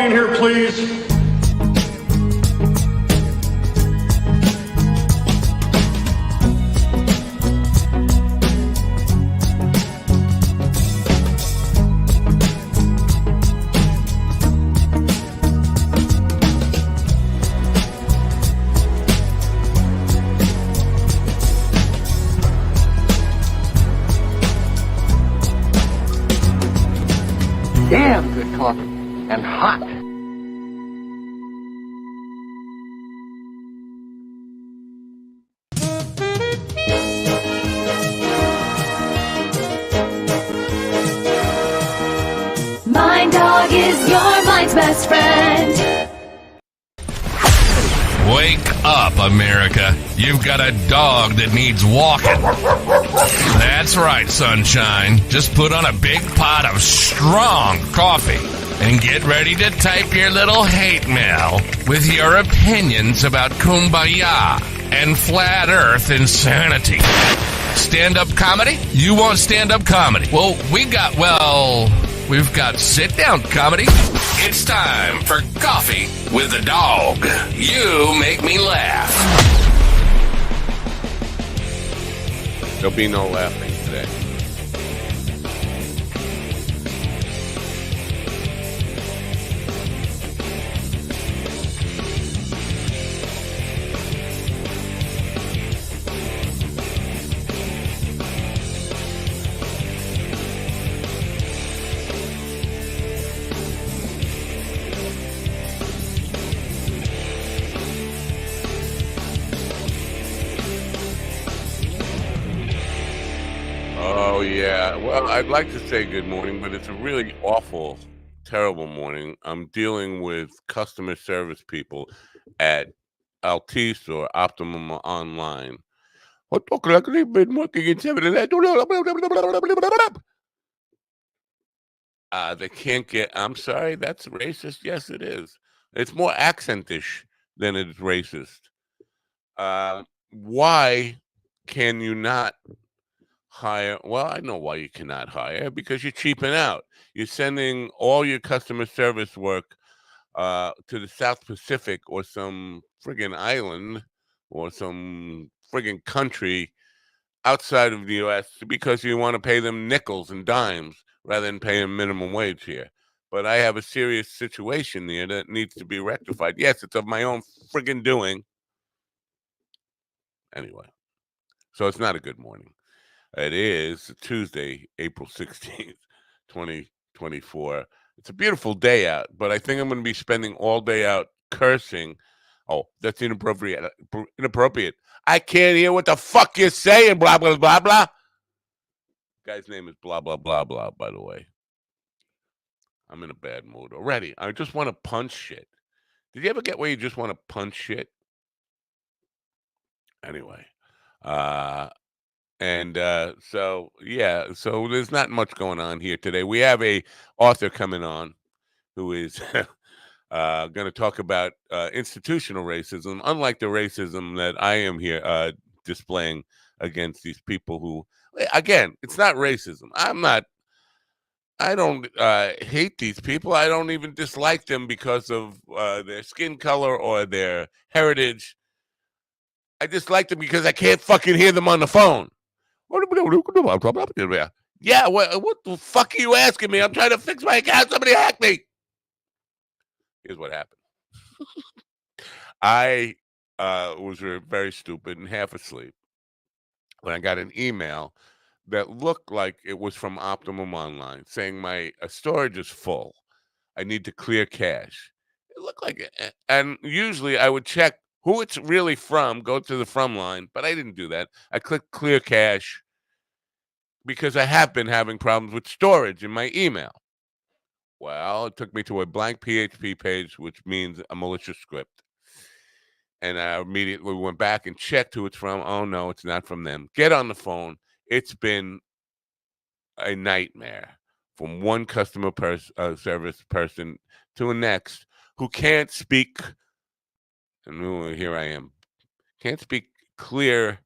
in here, please. Damn good coffee and hot. My dog is your mind's best friend. Wake up, America. You've got a dog that needs walking. That's right, sunshine. Just put on a big pot of strong coffee and get ready to type your little hate mail with your opinions about kumbaya and flat earth insanity. Stand-up comedy? You want stand-up comedy? Well, we've got sit-down comedy. It's time for Coffee with the Dog. You make me laugh. There'll be no laughing today. Oh, yeah. Well, I'd like to say good morning, but it's a really awful, terrible morning. I'm dealing with customer service people at Altice or Optimum Online. What o'clock they've been working in 7 they can't get, I'm sorry, that's racist. Yes, it is. It's more accentish than it's racist. Why can you not hire? Well, I know why you cannot hire, because you're cheaping out. You're sending all your customer service work to the South Pacific or some friggin' island or some friggin' country outside of the U.S. because you want to pay them nickels and dimes rather than paying minimum wage here. But I have a serious situation there that needs to be rectified. Yes, it's of my own friggin' doing. Anyway, so it's not a good morning. It is Tuesday, April 16th, 2024. It's a beautiful day out, but I think I'm going to be spending all day out cursing. Oh, that's inappropriate. I can't hear what the fuck you're saying, blah, blah, blah, blah. Guy's name is blah, blah, blah, blah, by the way. I'm in a bad mood already. I just want to punch shit. Did you ever get where you just want to punch shit? Anyway, so there's not much going on here today. We have a author coming on who is going to talk about institutional racism, unlike the racism that I am here displaying against these people who, again, it's not racism. I don't hate these people. I don't even dislike them because of their skin color or their heritage. I dislike them because I can't fucking hear them on the phone. Yeah, what the fuck are you asking me? I'm trying to fix my account. Somebody hacked me. Here's what happened. I was very stupid and half asleep when I got an email that looked like it was from Optimum Online saying my storage is full. I need to clear cache. It looked like it. And usually I would check who it's really from, go to the from line, but I didn't do that. I clicked clear cache because I have been having problems with storage in my email. Well, it took me to a blank PHP page, which means a malicious script. And I immediately went back and checked who it's from. Oh, no, it's not from them. Get on the phone. It's been a nightmare from one customer service person to the next who can't speak. And here I am. Can't speak clear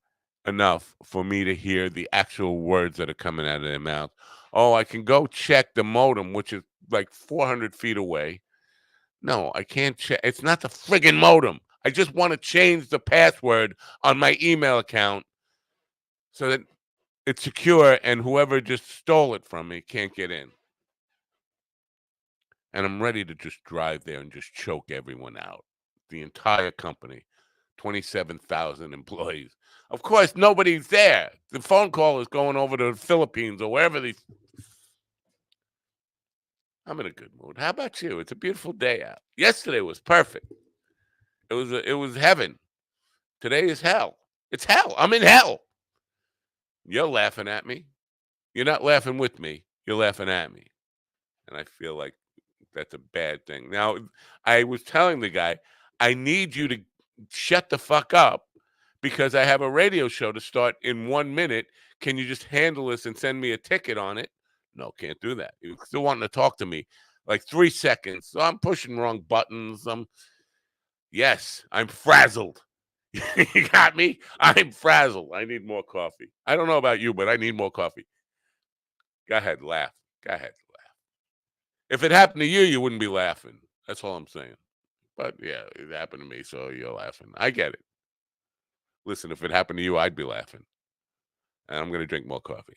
enough for me to hear the actual words that are coming out of their mouth. Oh, I can go check the modem, which is like 400 feet away. No, I can't. It's not the friggin' modem. I just want to change the password on my email account so that it's secure and whoever just stole it from me can't get in. And I'm ready to just drive there and just choke everyone out. The entire company, 27,000 employees. Of course, nobody's there. The phone call is going over to the Philippines or wherever these. I'm in a good mood. How about you? It's a beautiful day out. Yesterday was perfect. It was heaven. Today is hell. It's hell. I'm in hell. You're laughing at me. You're not laughing with me. You're laughing at me. And I feel like that's a bad thing. Now, I was telling the guy, I need you to shut the fuck up because I have a radio show to start in 1 minute. Can you just handle this and send me a ticket on it? No, can't do that. You're still wanting to talk to me. Like 3 seconds. So I'm pushing wrong buttons. Yes, I'm frazzled. You got me? I'm frazzled. I need more coffee. I don't know about you, but I need more coffee. Go ahead, laugh. Go ahead, laugh. If it happened to you, you wouldn't be laughing. That's all I'm saying. But yeah, it happened to me, so you're laughing. I get it. Listen, if it happened to you, I'd be laughing. And I'm going to drink more coffee.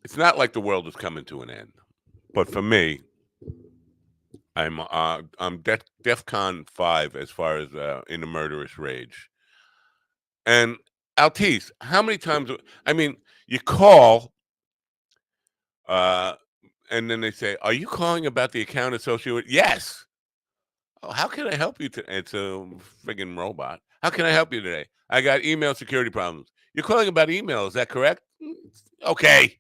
It's not like the world is coming to an end. But for me, I'm DEFCON 5 as far as in the murderous rage. And Altice, how many times? I mean, you call, and then they say, "Are you calling about the account associated with?" Yes. Oh, how can I help you today? It's a friggin' robot. How can I help you today? I got email security problems. You're calling about email, is that correct? Okay.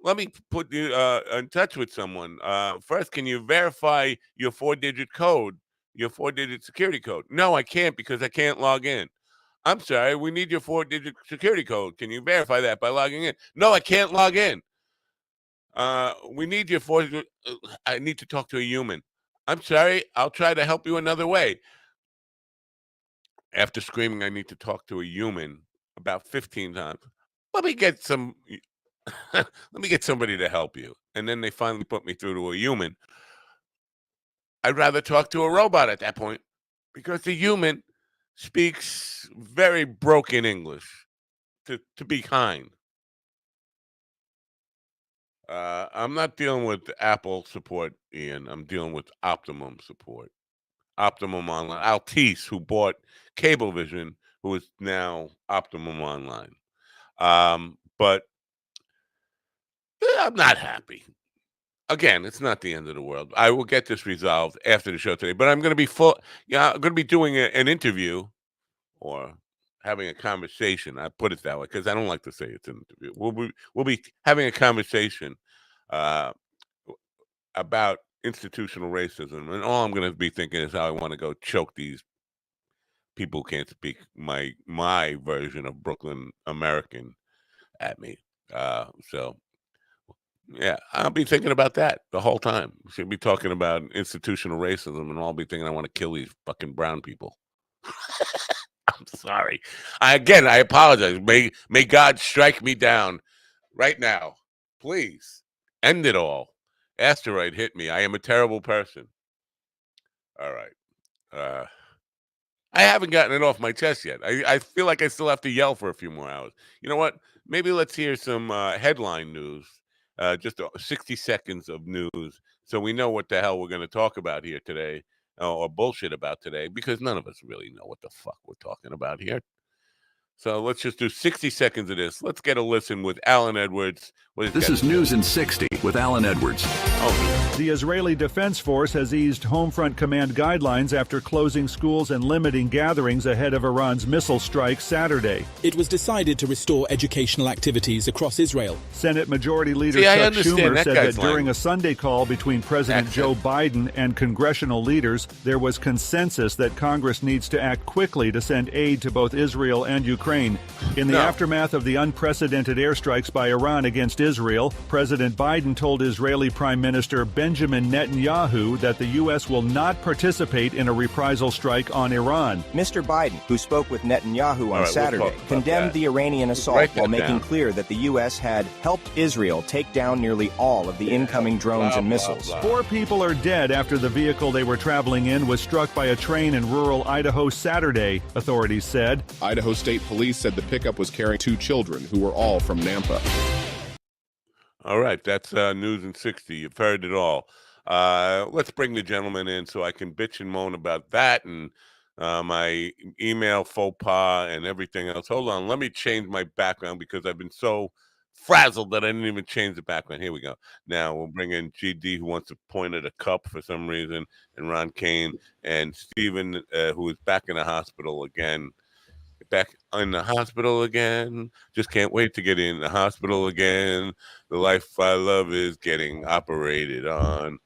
Let me put you in touch with someone. First, can you verify your 4-digit code, your 4-digit security code? No, I can't because I can't log in. I'm sorry, we need your 4-digit security code. Can you verify that by logging in? No, I can't log in. We need your 4-digit. I need to talk to a human. I'm sorry, I'll try to help you another way. After screaming, I need to talk to a human about 15 times. Let me get some. Let me get somebody to help you. And then they finally put me through to a human. I'd rather talk to a robot at that point because the human speaks very broken English, to be kind. I'm not dealing with Apple support, Ian. I'm dealing with Optimum support. Optimum Online. Altice, who bought Cablevision, who is now Optimum Online. But I'm not happy. Again, it's not the end of the world. I will get this resolved after the show today. But I'm going to be I'm going to be doing an interview or having a conversation. I put it that way because I don't like to say it's an interview. We'll be having a conversation about institutional racism, and all I'm going to be thinking is how I want to go choke these people who can't speak my version of Brooklyn American at me. So. Yeah, I'll be thinking about that the whole time. Should be talking about institutional racism, and I'll be thinking I want to kill these fucking brown people. I'm sorry. I apologize. May God strike me down right now. Please end it all. Asteroid hit me. I am a terrible person. All right. I haven't gotten it off my chest yet. I feel like I still have to yell for a few more hours. You know what? Maybe let's hear some headline news. Just 60 seconds of news so we know what the hell we're going to talk about here today or bullshit about today because none of us really know what the fuck we're talking about here. So let's just do 60 seconds of this. Let's get a listen with Alan Edwards. This is News in 60 with Alan Edwards. The Israeli Defense Force has eased Homefront Command guidelines after closing schools and limiting gatherings ahead of Iran's missile strike Saturday. It was decided to restore educational activities across Israel. Senate Majority Leader Chuck Schumer said that during a Sunday call between President Joe Biden and congressional leaders, there was consensus that Congress needs to act quickly to send aid to both Israel and Ukraine. Ukraine. In the aftermath of the unprecedented airstrikes by Iran against Israel, President Biden told Israeli Prime Minister Benjamin Netanyahu that the U.S. will not participate in a reprisal strike on Iran. Mr. Biden, who spoke with Netanyahu on Saturday, condemned the Iranian assault while making clear that the U.S. had helped Israel take down nearly all of the incoming drones and missiles. 4 people are dead after the vehicle they were traveling in was struck by a train in rural Idaho Saturday, authorities said. Idaho State Police said the pickup was carrying 2 children who were all from Nampa. All right, that's News in 60. You've heard it all. Let's bring the gentleman in so I can bitch and moan about that and my email faux pas and everything else. Hold on, let me change my background because I've been so frazzled that I didn't even change the background. Here we go. Now we'll bring in GD, who wants to point at a cup for some reason, and Ron Kane and Steven, who is back in the hospital again. Back in the hospital again. Just can't wait to get in the hospital again. The life I love is getting operated on.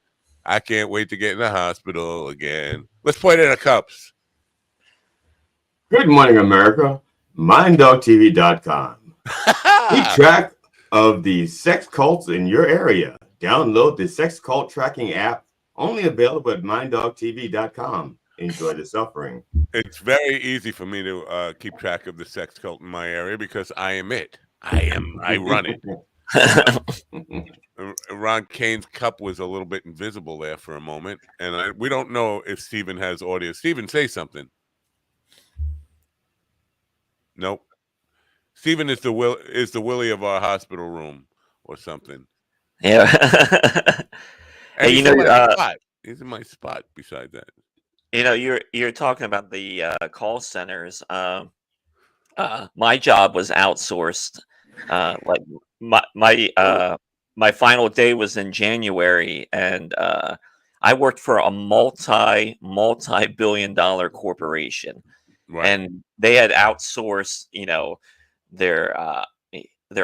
I can't wait to get in the hospital again. Let's point at the cups. Good morning, America. MindDogTV.com. Keep track of the sex cults in your area. Download the sex cult tracking app, only available at MindDogTV.com. Enjoy the suffering. It's very easy for me to keep track of the sex cult in my area because I am it. I run it. Ron Kane's cup was a little bit invisible there for a moment, and we don't know if Steven has audio. Steven, say something. Nope. Steven is the Willie of our hospital room or something. Yeah. And Hey, he's in my spot. He's in my spot besides that. You're talking about the call centers. My job was outsourced. Like my final day was in January, and I worked for a multi-billion-dollar corporation, right. And they had outsourced, their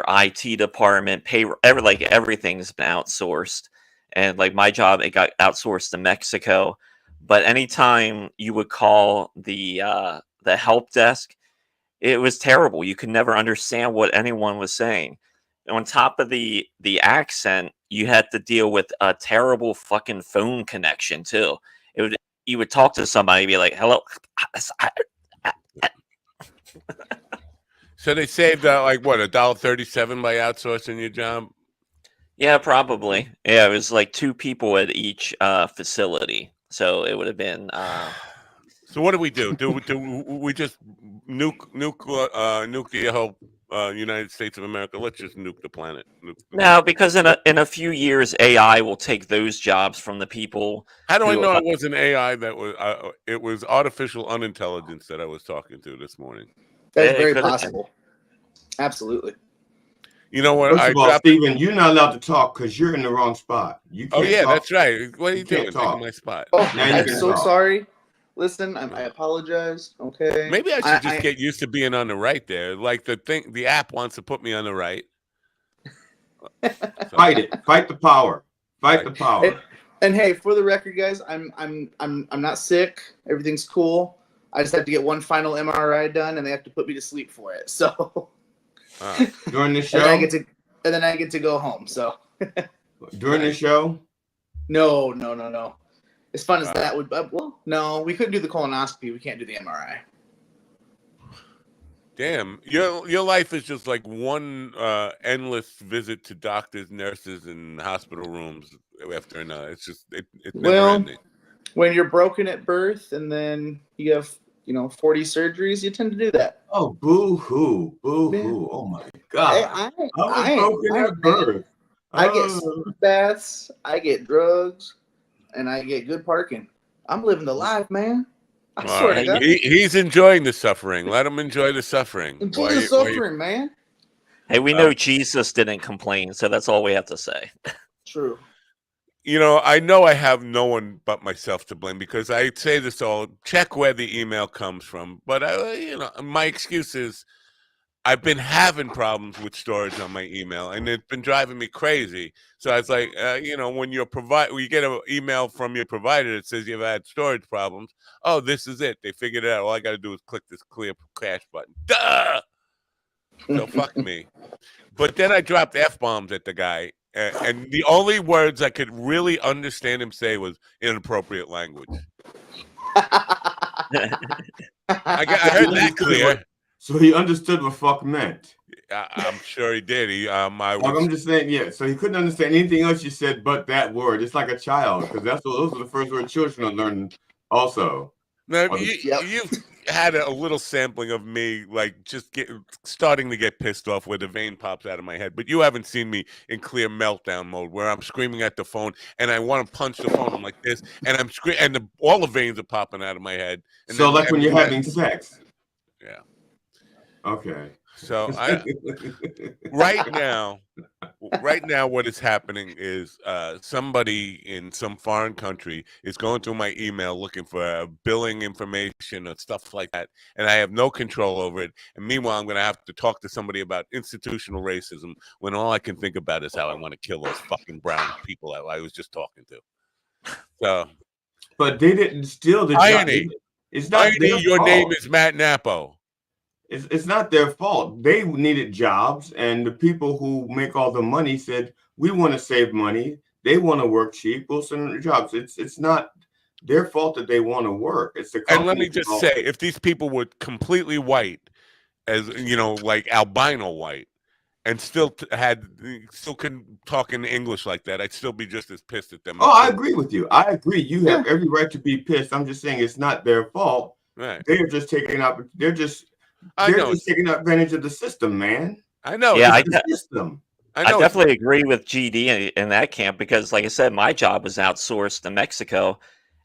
IT department, payroll, everything's been outsourced, and like my job, it got outsourced to Mexico. But anytime you would call the help desk, it was terrible. You could never understand what anyone was saying. And on top of the accent, you had to deal with a terrible fucking phone connection too. You would talk to somebody and be like, "Hello." So they saved like what, $1.37 by outsourcing your job? Yeah, probably. Yeah, it was like 2 people at each facility. So it would have been. So what do we do? Do we just nuke the whole United States of America? Let's just nuke the planet. No, because in a few years, AI will take those jobs from the people. How do I know it wasn't AI that was? It was artificial unintelligence that I was talking to this morning. That's very possible. Absolutely. You know what? First of all, Steven, you're not allowed to talk because you're in the wrong spot. You can't talk. That's right. What are you doing? Taking my spot. Oh, I'm so sorry. Listen, I apologize. Okay. Maybe I should just get used to being on the right there. Like the app wants to put me on the right. Fight it. Fight the power. Fight the power. And hey, for the record, guys, I'm not sick. Everything's cool. I just have to get one final MRI done, and they have to put me to sleep for it. So. During the show, and then I get to go home. So during the show, no. As fun as that would, no, we couldn't do the colonoscopy. We can't do the MRI. Damn, your life is just like one endless visit to doctors, nurses, and hospital rooms after another. It's just it's never ending. When you're broken at birth, and then you have 40 surgeries, you tend to do that. Oh, boo-hoo. Boo-hoo. Oh, my God. I was broken at birth. I get baths, I get drugs, and I get good parking. I'm living the life, man. I swear to God. He's enjoying the suffering. Let him enjoy the suffering. Enjoy the suffering, man. Hey, we know Jesus didn't complain, so that's all we have to say. True. I know I have no one but myself to blame because I say this all, check where the email comes from. But, my excuse is I've been having problems with storage on my email, and it's been driving me crazy. So I was like, when you get an email from your provider that says you've had storage problems, oh, this is it. They figured it out. All I got to do is click this clear cache button. Duh! So fuck me. But then I dropped F-bombs at the guy, and the only words I could really understand him say was inappropriate language. I heard that clear. So he understood what fuck meant. I'm sure he did. I'm just saying, yeah. So he couldn't understand anything else you said but that word. It's like a child, because those are the first words children are learning. Also, now you've had a little sampling of me, like just starting to get pissed off where the vein pops out of my head. But you haven't seen me in clear meltdown mode where I'm screaming at the phone and I want to punch the phone. I'm like this, and I'm screaming, and all the veins are popping out of my head. And so, like when you're having sex. Yeah. Okay. So right now, what is happening is somebody in some foreign country is going through my email looking for billing information or stuff like that, and I have no control over it. And meanwhile, I'm going to have to talk to somebody about institutional racism when all I can think about is how I want to kill those fucking brown people I was just talking to. So, but they didn't steal the irony. job. It's not your fault. Name is Matt Napo. It's not their fault. They needed jobs, and the people who make all the money said, "We want to save money. They want to work cheap. We'll send them the jobs." It's not their fault that they want to work. It's the and let me just say, if these people were completely white, as you know, like albino white, and still couldn't talk in English like that, I'd still be just as pissed at them. Oh, I agree with you. I agree. You have every right to be pissed. I'm just saying it's not their fault. Right. They're just taking up. They're just taking advantage of the system, man. I know. Yeah, system. I definitely agree with GD in that camp because, like I said, my job was outsourced to Mexico,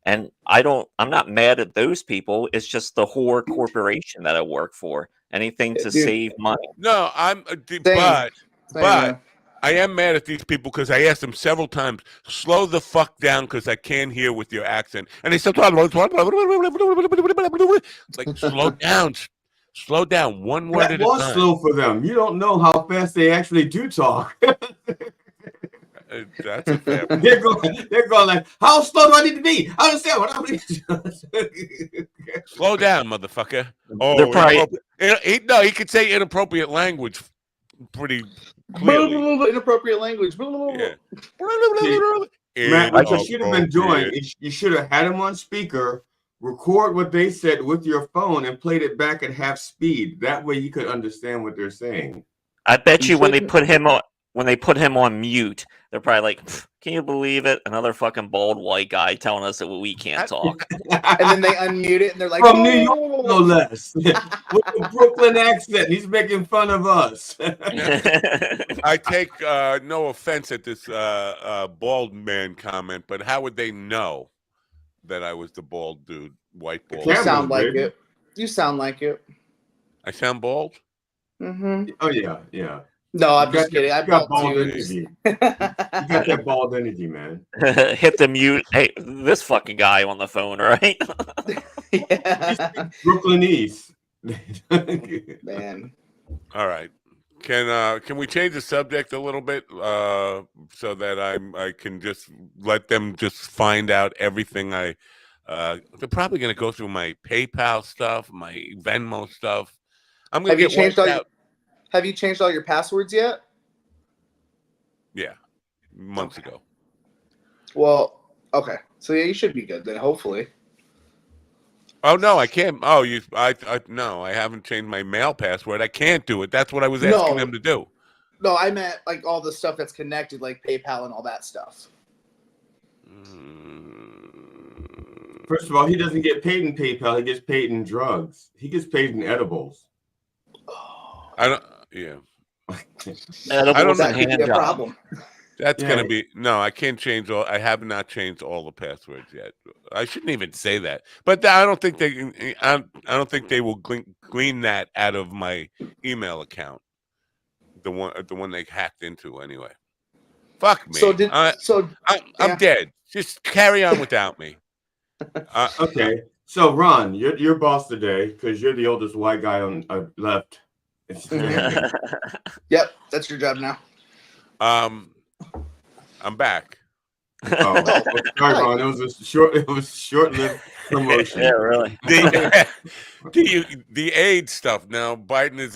and I'm not mad at those people. It's just the whore corporation that I work for. Anything to save money. No, but I am mad at these people because I asked them several times, slow the fuck down because I can't hear with your accent, and they still like slow down, one word at a time. That was slow for them. You don't know how fast they actually do talk. That's a fair point. They're going like, how slow do I need to be? I understand what I need. Slow down, motherfucker. Oh, probably... he could say inappropriate language pretty clearly. Inappropriate language. Yeah. Matt, what you should have been doing is you should have had him on speaker, record what they said with your phone, and played it back at half speed. That way you could understand what they're saying. I bet you when they put him on mute, they're probably like, "Can you believe it? Another fucking bald white guy telling us that we can't talk." And then they unmute it, and they're like, "From New York, no less, with a Brooklyn accent. He's making fun of us." I take no offense at this bald man comment, but how would they know that I was the bald dude, white bald? You sound like it. You sound like it. I sound bald? Mm-hmm. Oh yeah. No, I'm just kidding. I got bald energy. You got that bald energy, man. Hit the mute. Hey, this fucking guy on the phone, right? Yeah. Brooklynese. Man. All right. Can we change the subject a little bit so that I can just let them just find out everything they're probably going to go through my PayPal stuff, my Venmo stuff. I'm going to get wiped out. Have you changed all your passwords yet? Yeah, months ago. Well, okay. So yeah, you should be good then, hopefully. Oh no, I can't. Oh, no, I haven't changed my mail password. I can't do it. That's what I was asking them to do. No, I meant like all the stuff that's connected, like PayPal and all that stuff. First of all, he doesn't get paid in PayPal. He gets paid in drugs. He gets paid in edibles. I don't. Yeah. I don't know. That could be a problem. That's gonna be no. I can't change all. I have not changed all the passwords yet. I shouldn't even say that. But I don't think they. I don't think they will glean that out of my email account. The one they hacked into anyway. Fuck me. I'm dead. Just carry on without me. Okay. So Ron, you're your boss today because you're the oldest white guy on left. Yep, that's your job now. I'm back. Oh, sorry, Ron. It was a short-lived promotion. Yeah, really. The AIDS stuff. Now Biden is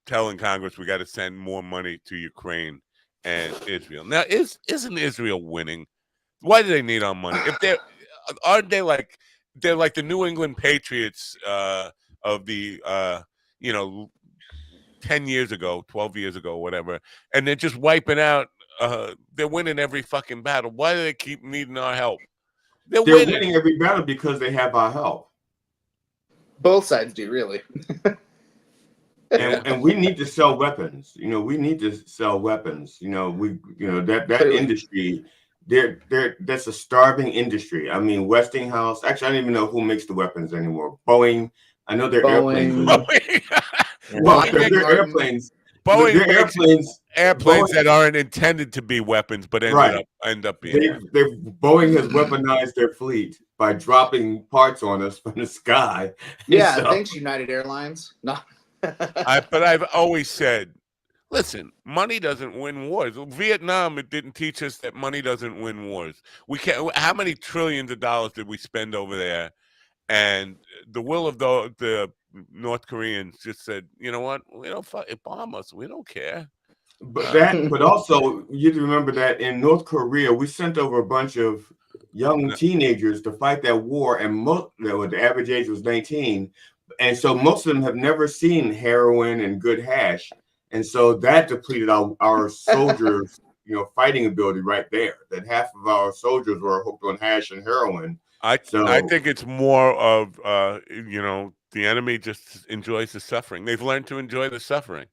telling Congress we got to send more money to Ukraine and Israel. Now, isn't Israel winning? Why do they need our money? If aren't they like they're like the New England Patriots of the 10 years ago, 12 years ago, whatever, and they're just wiping out. They're winning every fucking battle. Why do they keep needing our help? They're winning every battle because they have our help. Both sides do, really. And we need to sell weapons. We need to sell weapons. That industry, that's a starving industry. I mean, Westinghouse. Actually, I don't even know who makes the weapons anymore. Boeing. I know they're airplanes. Well, they're airplanes. Boeing they're airplanes. Airplanes that aren't intended to be weapons, but end up being. Boeing has weaponized their fleet by dropping parts on us from the sky. Yeah, thanks, United Airlines. No. But I've always said, listen, money doesn't win wars. Vietnam, it didn't teach us that money doesn't win wars. We can't. How many trillions of dollars did we spend over there? And the will of the North Koreans just said, you know what? We don't bomb us. We don't care. But also you have to remember that in North Korea, we sent over a bunch of young teenagers to fight that war, and the average age was 19. And so most of them have never seen heroin and good hash. And so that depleted our soldiers, fighting ability right there. That half of our soldiers were hooked on hash and heroin. I think it's more of, the enemy just enjoys the suffering. They've learned to enjoy the suffering.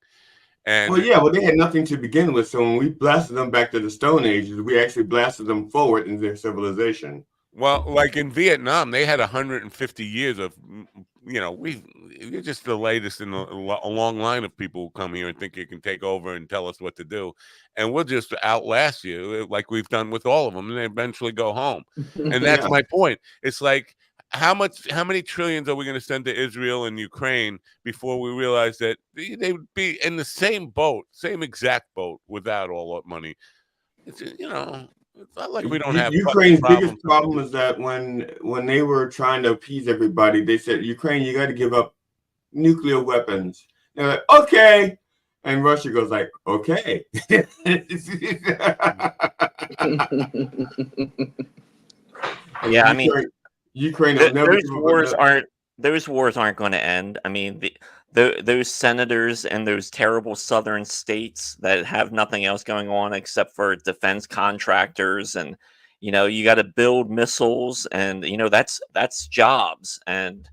And they had nothing to begin with. So when we blasted them back to the Stone Ages, we actually blasted them forward in their civilization. Well, like in Vietnam, they had 150 years of, you're just the latest in a long line of people who come here and think you can take over and tell us what to do. And we'll just outlast you like we've done with all of them, and they eventually go home. And that's my point. It's like, how many trillions are we going to send to Israel and Ukraine before we realize that they would be in the same exact boat without all that money? It's, it's not like we don't have Ukraine's biggest problem is that when they were trying to appease everybody, they said, Ukraine, you got to give up nuclear weapons. They're like, okay. And Russia goes like, okay. Yeah, I mean, Ukraine those wars aren't going to end. I mean, those senators and those terrible southern states that have nothing else going on except for defense contractors, and you got to build missiles, and that's jobs, and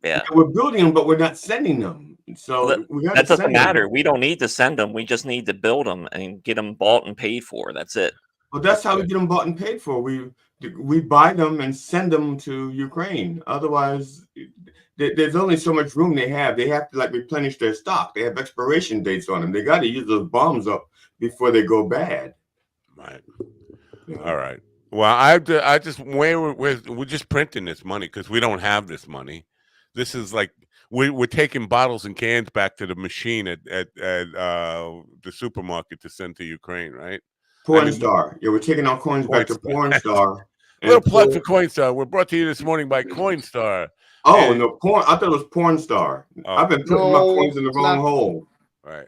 we're building them, but we're not sending them. So that doesn't matter. We don't need to send them. We just need to build them and get them bought and paid for. That's it. Well, that's how we get them bought and paid for. We buy them and send them to Ukraine. Otherwise, there's only so much room they have. They have to replenish their stock. They have expiration dates on them. They got to use those bombs up before they go bad. Right. Yeah. All right. Well, I just we're just printing this money because we don't have this money. This is like we're taking bottles and cans back to the machine at the supermarket to send to Ukraine, right? Coinstar. We're taking our coins back to Coinstar. Little plug for Coinstar. We're brought to you this morning by Coinstar. Oh, no, I thought it was Pornstar. I've been putting my coins in the wrong hole. Right.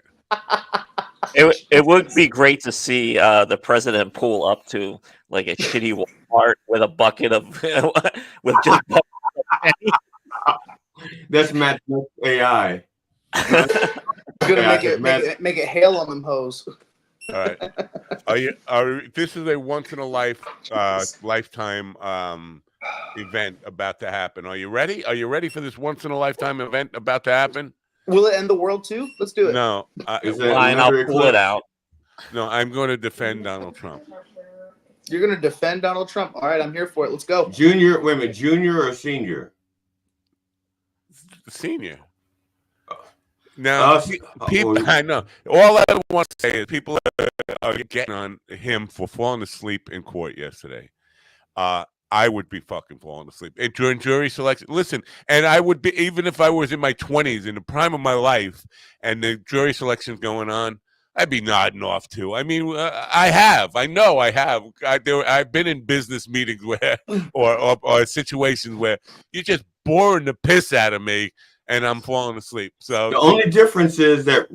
It would be great to see the president pull up to like a shitty Walmart with a bucket of with just. That's Matt AI. Gonna make it hail on them hoes. All right. This is a once in a lifetime event about to happen. Are you ready? Are you ready for this once in a lifetime event about to happen? Will it end the world too? Let's do it. No. Fine, I'll pull it out. No, I'm going to defend Donald Trump. You're going to defend Donald Trump? All right, I'm here for it. Let's go. Junior or senior? Senior. Now, people, I know. All I want to say is people are getting on him for falling asleep in court yesterday. I would be fucking falling asleep during jury selection. Listen, and I would be, even if I was in my 20s, in the prime of my life, and the jury selection's going on, I'd be nodding off too. I mean, I know I have. I've been in business meetings where, or situations where you're just boring the piss out of me. and I'm falling asleep. So the only difference is that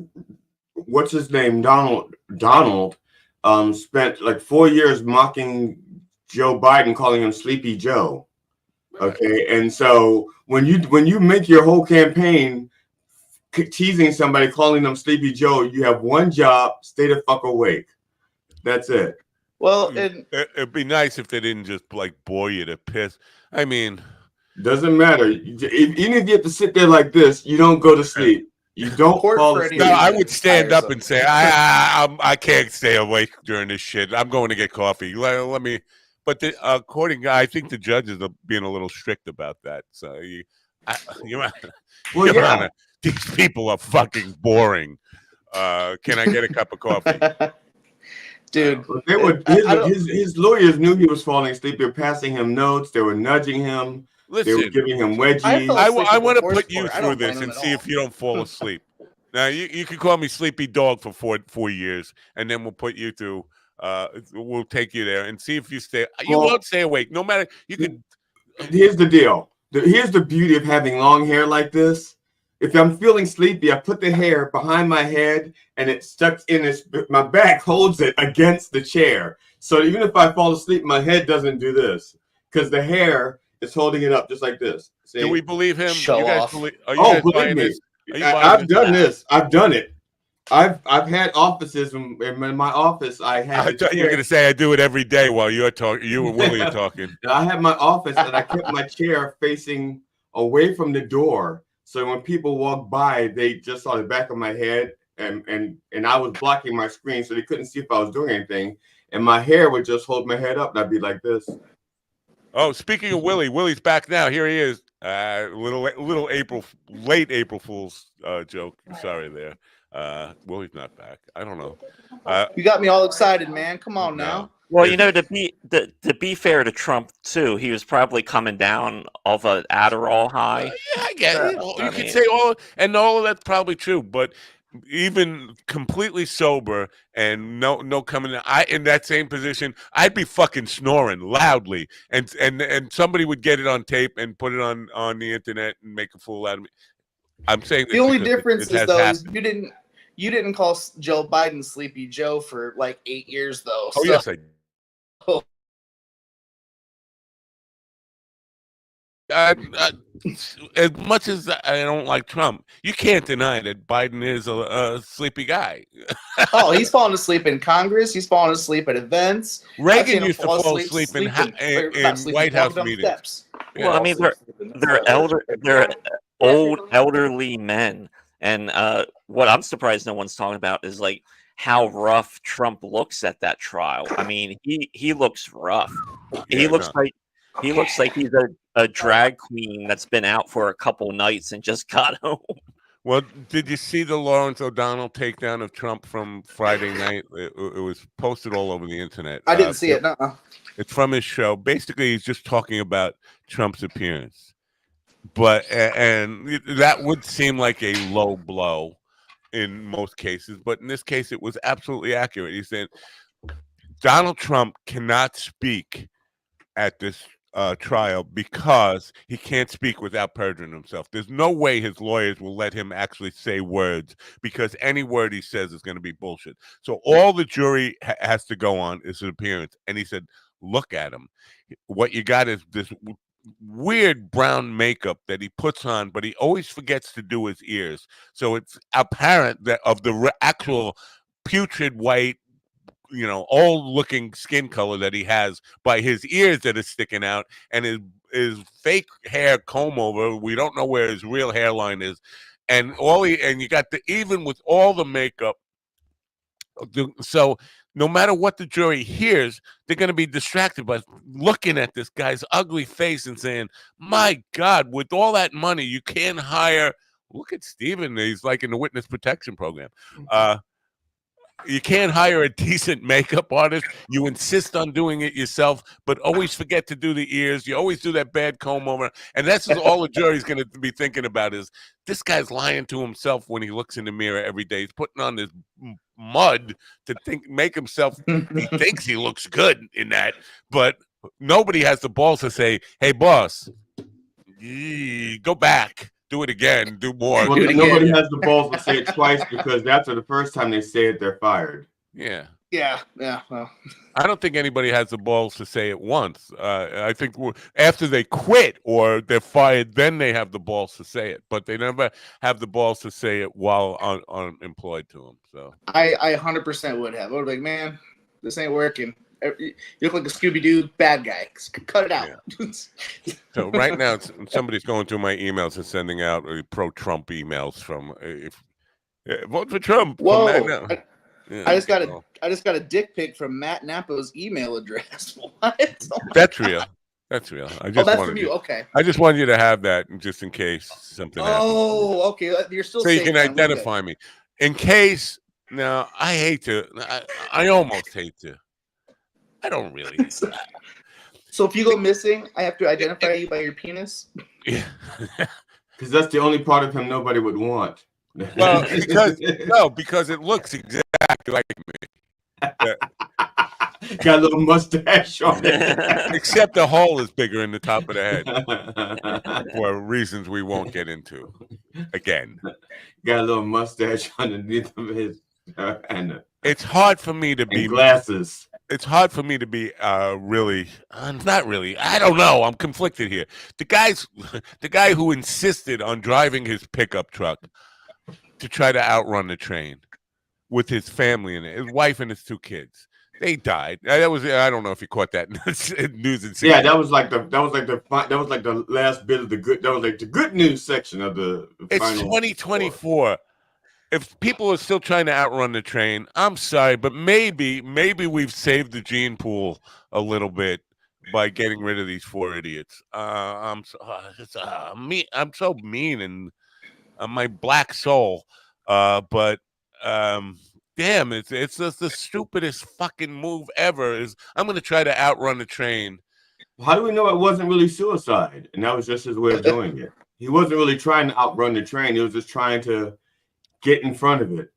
what's his name, Donald, spent like 4 years mocking Joe Biden, calling him Sleepy Joe. Okay, and so when you make your whole campaign teasing somebody, calling them Sleepy Joe, you have one job: stay the fuck awake. That's it. Well, it'd be nice if they didn't just like bore you to piss. I mean, doesn't matter. Even if you have to sit there like this, you don't go to sleep. You don't fall asleep. No, I would stand up and say, I can't stay awake during this shit. I'm going to get coffee. Let me. But I think the judges are being a little strict about that. So Your Honor, these people are fucking boring. Can I get a cup of coffee? Dude, they would. His lawyers knew he was falling asleep. They were passing him notes. They were nudging him. They were giving him wedgies. I want to put you through this and see if you don't fall asleep. Now you can call me Sleepy Dog for 4 years, and then we'll put you through. We'll take you there and see if you stay. You won't stay awake, no matter. You could. Here's the deal. Here's the beauty of having long hair like this. If I'm feeling sleepy, I put the hair behind my head, and it stuck in my back holds it against the chair. So even if I fall asleep, my head doesn't do this because the hair is holding it up just like this. See? Do we believe him? Show you guys off. Believe me. This? I've done this. I've done it. I've had offices in my office. I thought you were going to say I do it every day while you're talking. You and Willie are talking. I had my office, and I kept my chair facing away from the door. So when people walked by, they just saw the back of my head, and I was blocking my screen, so they couldn't see if I was doing anything. And my hair would just hold my head up, and I'd be like this. Oh, speaking of Willie, Willie's back now. Here he is. Late April Fool's joke. Sorry there. Willie's not back. I don't know. You got me all excited, man. Come on now. Well, to be fair to Trump too, he was probably coming down off an Adderall high. Yeah, I get it. You can say all of that's probably true, but even completely sober and no coming in that same position, I'd be fucking snoring loudly, and somebody would get it on tape and put it on the internet and make a fool out of me. I'm saying the only difference is though happened. is you didn't call Joe Biden Sleepy Joe for like 8 years though. Oh yes, I did. As much as I don't like Trump, you can't deny that Biden is a sleepy guy. Oh, he's falling asleep in Congress. He's falling asleep at events. Reagan used to fall asleep in White House meetings. Well, I mean, they're old elderly men, and what I'm surprised no one's talking about is like how rough Trump looks at that trial. I mean, he looks rough. He looks like he's a drag queen that's been out for a couple nights and just got home. Well, did you see the Lawrence O'Donnell takedown of Trump from Friday night? It was posted all over the internet. I didn't see it. It's from his show. Basically, he's just talking about Trump's appearance. But and that would seem like a low blow in most cases, but in this case, it was absolutely accurate. He said Donald Trump cannot speak at this trial because he can't speak without perjuring himself. There's no way his lawyers will let him actually say words because any word he says is going to be bullshit. So all the jury has to go on is his appearance. And he said, look at him. What you got is this weird brown makeup that he puts on, but he always forgets to do his ears. So it's apparent that of the actual putrid white, old looking skin color that he has by his ears that are sticking out and his fake hair comb over. We don't know where his real hairline is. And you got even with all the makeup. So no matter what the jury hears, they're going to be distracted by looking at this guy's ugly face and saying, my God, with all that money, you can't hire. Look at Steven. He's like in the witness protection program. You can't hire a decent makeup artist. You insist on doing it yourself, but always forget to do the ears. You always do that bad comb over. And that's all the jury's going to be thinking about is this guy's lying to himself when he looks in the mirror every day. He's putting on this mud to make himself, he thinks he looks good in that, but nobody has the balls to say, hey, boss, go back. do it again, do more. Well, nobody has the balls to say it twice because after the first time they say it, they're fired. Yeah. Yeah. Well, I don't think anybody has the balls to say it once. I think after they quit or they're fired, then they have the balls to say it. But they never have the balls to say it while unemployed to them. So I 100% would have. I would be like, man, this ain't working. You look like a Scooby-Doo bad guy. Cut it out. Yeah. So right now, somebody's going through my emails and sending out pro-Trump emails from vote for Trump. Whoa! Yeah, I just got a dick pic from Matt Napo's email address. What? That's real. That's real. That's from you. Okay. I just want you to have that just in case something happens. Oh, okay. You're still so you can identify me in case. Now I hate to. I almost hate to. I don't really. So if you go missing, I have to identify you by your penis? Yeah. Because that's the only part of him nobody would want. Well, because it looks exactly like me. Got a little mustache on it. Except the hole is bigger in the top of the head. For reasons we won't get into. Again. Got a little mustache underneath of his it's hard for me to be glasses. It's hard for me to be really not really. I don't know. I'm conflicted here. The guy who insisted on driving his pickup truck to try to outrun the train with his family in it, his wife and his 2 kids. They died. That was I don't know if you caught that news and yeah, that was like the last bit of the good. That was like the good news section of the. It's 2024. If people are still trying to outrun the train, I'm sorry, but maybe we've saved the gene pool a little bit by getting rid of these 4 idiots. I'm so mean and my black soul, but damn, it's just the stupidest fucking move ever. I'm going to try to outrun the train. How do we know it wasn't really suicide? And that was just his way of doing it. He wasn't really trying to outrun the train. He was just trying to get in front of it.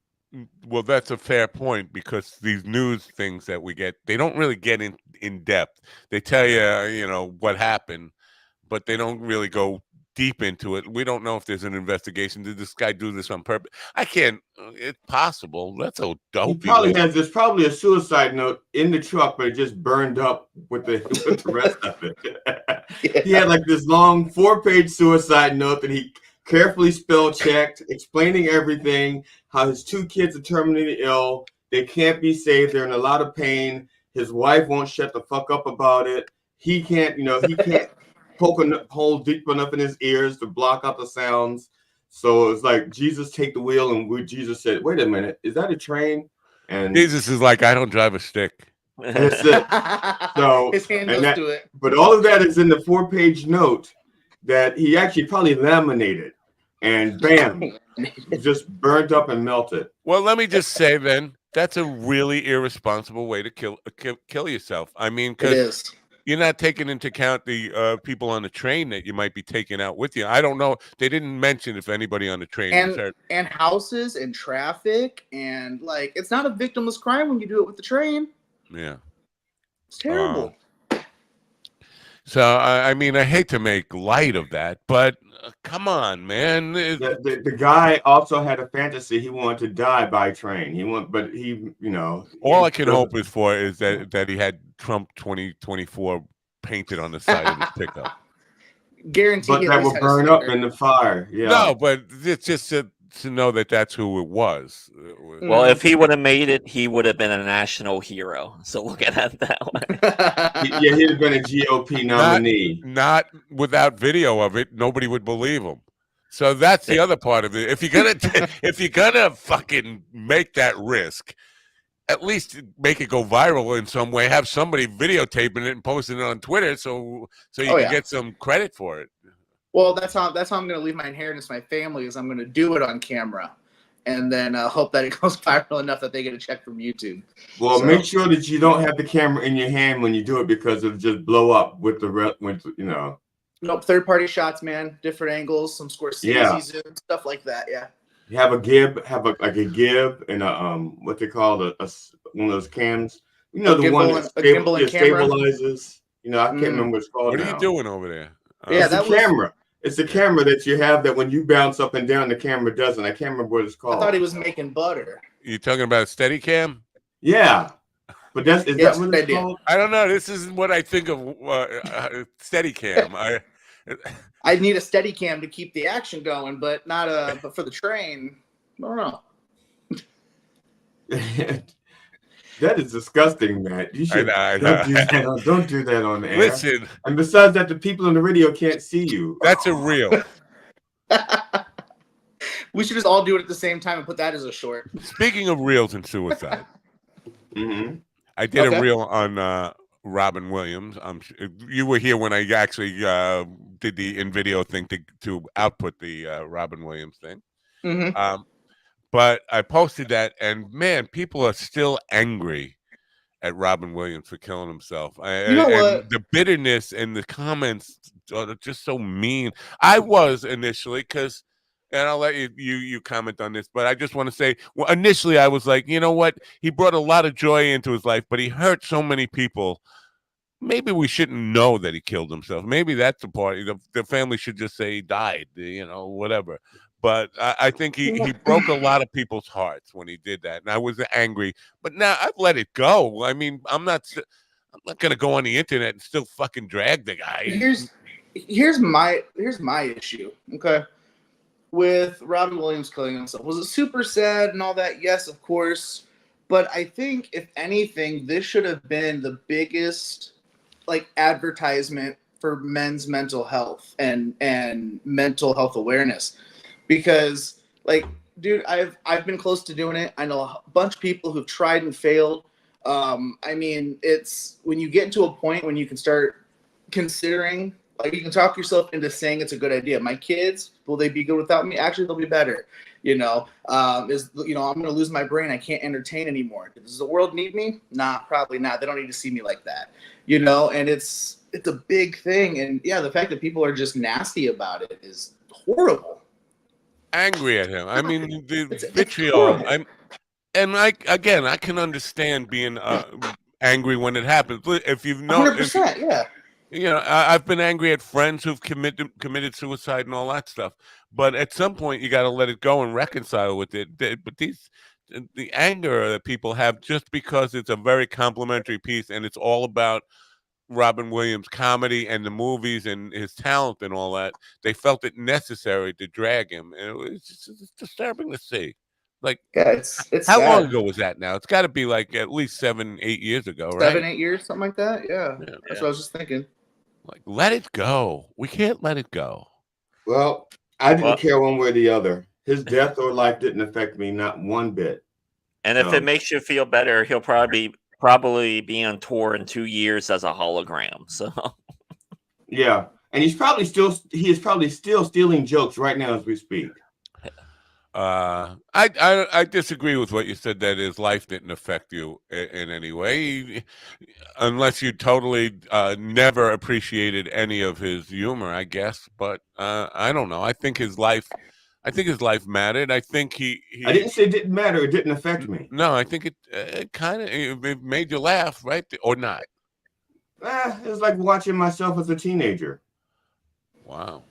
Well, that's a fair point because these news things that we get, they don't really get in depth. They tell you, what happened, but they don't really go deep into it. We don't know if there's an investigation. Did this guy do this on purpose? I can't. It's possible. That's so dope. There's probably a suicide note in the truck, but it just burned up with the rest of it. Yeah. He had like this long 4-page suicide note that he carefully spell checked, explaining everything, how his 2 kids are terminally ill. They can't be saved. They're in a lot of pain. His wife won't shut the fuck up about it. He can't poke a hole deep enough in his ears to block out the sounds. So it's like, Jesus, take the wheel. And Jesus said, wait a minute, is that a train? And Jesus is like, I don't drive a stick. That's it. So his hand goes to it. But all of that is in the 4-page note that he actually probably laminated, and bam, it just burnt up and melted. Well, let me just say then, that's a really irresponsible way to kill yourself. I mean, because you're not taking into account the people on the train that you might be taking out with you. I don't know. They didn't mention if anybody on the train was hurt. And houses and traffic, and it's not a victimless crime when you do it with the train. Yeah. It's terrible. So, I mean, I hate to make light of that, but come on, man. The guy also had a fantasy. He wanted to die by train. All I can hope is that he had Trump 2024 painted on the side of his pickup. Guarantee. But that will burn up in the fire. Yeah. No, but it's just to know that that's who it was. Well, if he would have made it, he would have been a national hero. So look at it that way. He'd have been a GOP nominee. Not without video of it, nobody would believe him. So that's the other part of it. If you're gonna fucking make that risk, at least make it go viral in some way. Have somebody videotaping it and posting it on Twitter, so you can get some credit for it. Well, that's how I'm going to leave my inheritance to my family, is I'm going to do it on camera, and then hope that it goes viral enough that they get a check from YouTube. Well, make sure that you don't have the camera in your hand when you do it, because it'll just blow up with Nope, third-party shots, man. Different angles, some Scorsese zoom, stuff like that. Yeah. You have a gib, a gib, and a what they call one of those cams. The one that stabilizes. I can't remember what it's called. What are you doing over there? It's a camera. It's a camera that you have that when you bounce up and down, the camera doesn't. I can't remember what it's called. I thought he was making butter. You talking about a Steadicam? Yeah, but is that what it's called? I don't know. This isn't what I think of Steadicam. I need a Steadicam to keep the action going, but not but for the train, I don't know. That is disgusting, Matt. You should don't do that on air. Listen, and besides that, the people on the radio can't see you. That's a reel. We should just all do it at the same time and put that as a short. Speaking of reels and suicide, I did a reel on Robin Williams. You were here when I actually did the in-video thing to output the Robin Williams thing. But I posted that, and man, people are still angry at Robin Williams for killing himself. You know what? And the bitterness and the comments are just so mean. I was initially because. And I'll let you comment on this, but I just want to say, well, initially I was like, you know what? He brought a lot of joy into his life, but he hurt so many people. Maybe we shouldn't know that he killed himself. Maybe that's the part. The family should just say he died, whatever. But I think he broke a lot of people's hearts when he did that, and I was angry. But now I've let it go. I mean, I'm not going to go on the internet and still fucking drag the guy. Here's my issue. Okay. With Robin Williams killing himself. Was it super sad and all that? Yes, of course. But I think, if anything, this should have been the biggest advertisement for men's mental health and mental health awareness. Because, dude, I've been close to doing it. I know a bunch of people who've tried and failed. I mean, it's when you get to a point when you can start considering, you can talk yourself into saying it's a good idea. My kids, will they be good without me? Actually, they'll be better. I'm going to lose my brain. I can't entertain anymore. Does the world need me? Nah, probably not. They don't need to see me like that. And it's a big thing. And yeah, the fact that people are just nasty about it is horrible. Angry at him. I mean, the vitriol. I can understand being angry when it happens. If you've known, 100%, yeah. I've been angry at friends who've committed suicide and all that stuff. But at some point, you got to let it go and reconcile with it. But the anger that people have just because it's a very complimentary piece and it's all about Robin Williams' comedy and the movies and his talent and all that, they felt it necessary to drag him, and it's disturbing to see. It's how sad. long ago was that now? It's got to be at least 7-8 years ago, right? 7-8 years, something like that. Yeah. That's what I was just thinking. Let it go. We can't let it go. Well, I didn't care one way or the other. His death or life didn't affect me, not one bit. And if it makes you feel better, he'll probably be on tour in 2 years as a hologram. So yeah, and he is probably still stealing jokes right now as we speak. I disagree with what you said, that his life didn't affect you in any way, unless you totally never appreciated any of his humor, I guess. But I don't know. I think his life mattered. I think I didn't say it didn't matter. It didn't affect me. No, I think it kind of made you laugh, right? Or not? It was like watching myself as a teenager. Wow.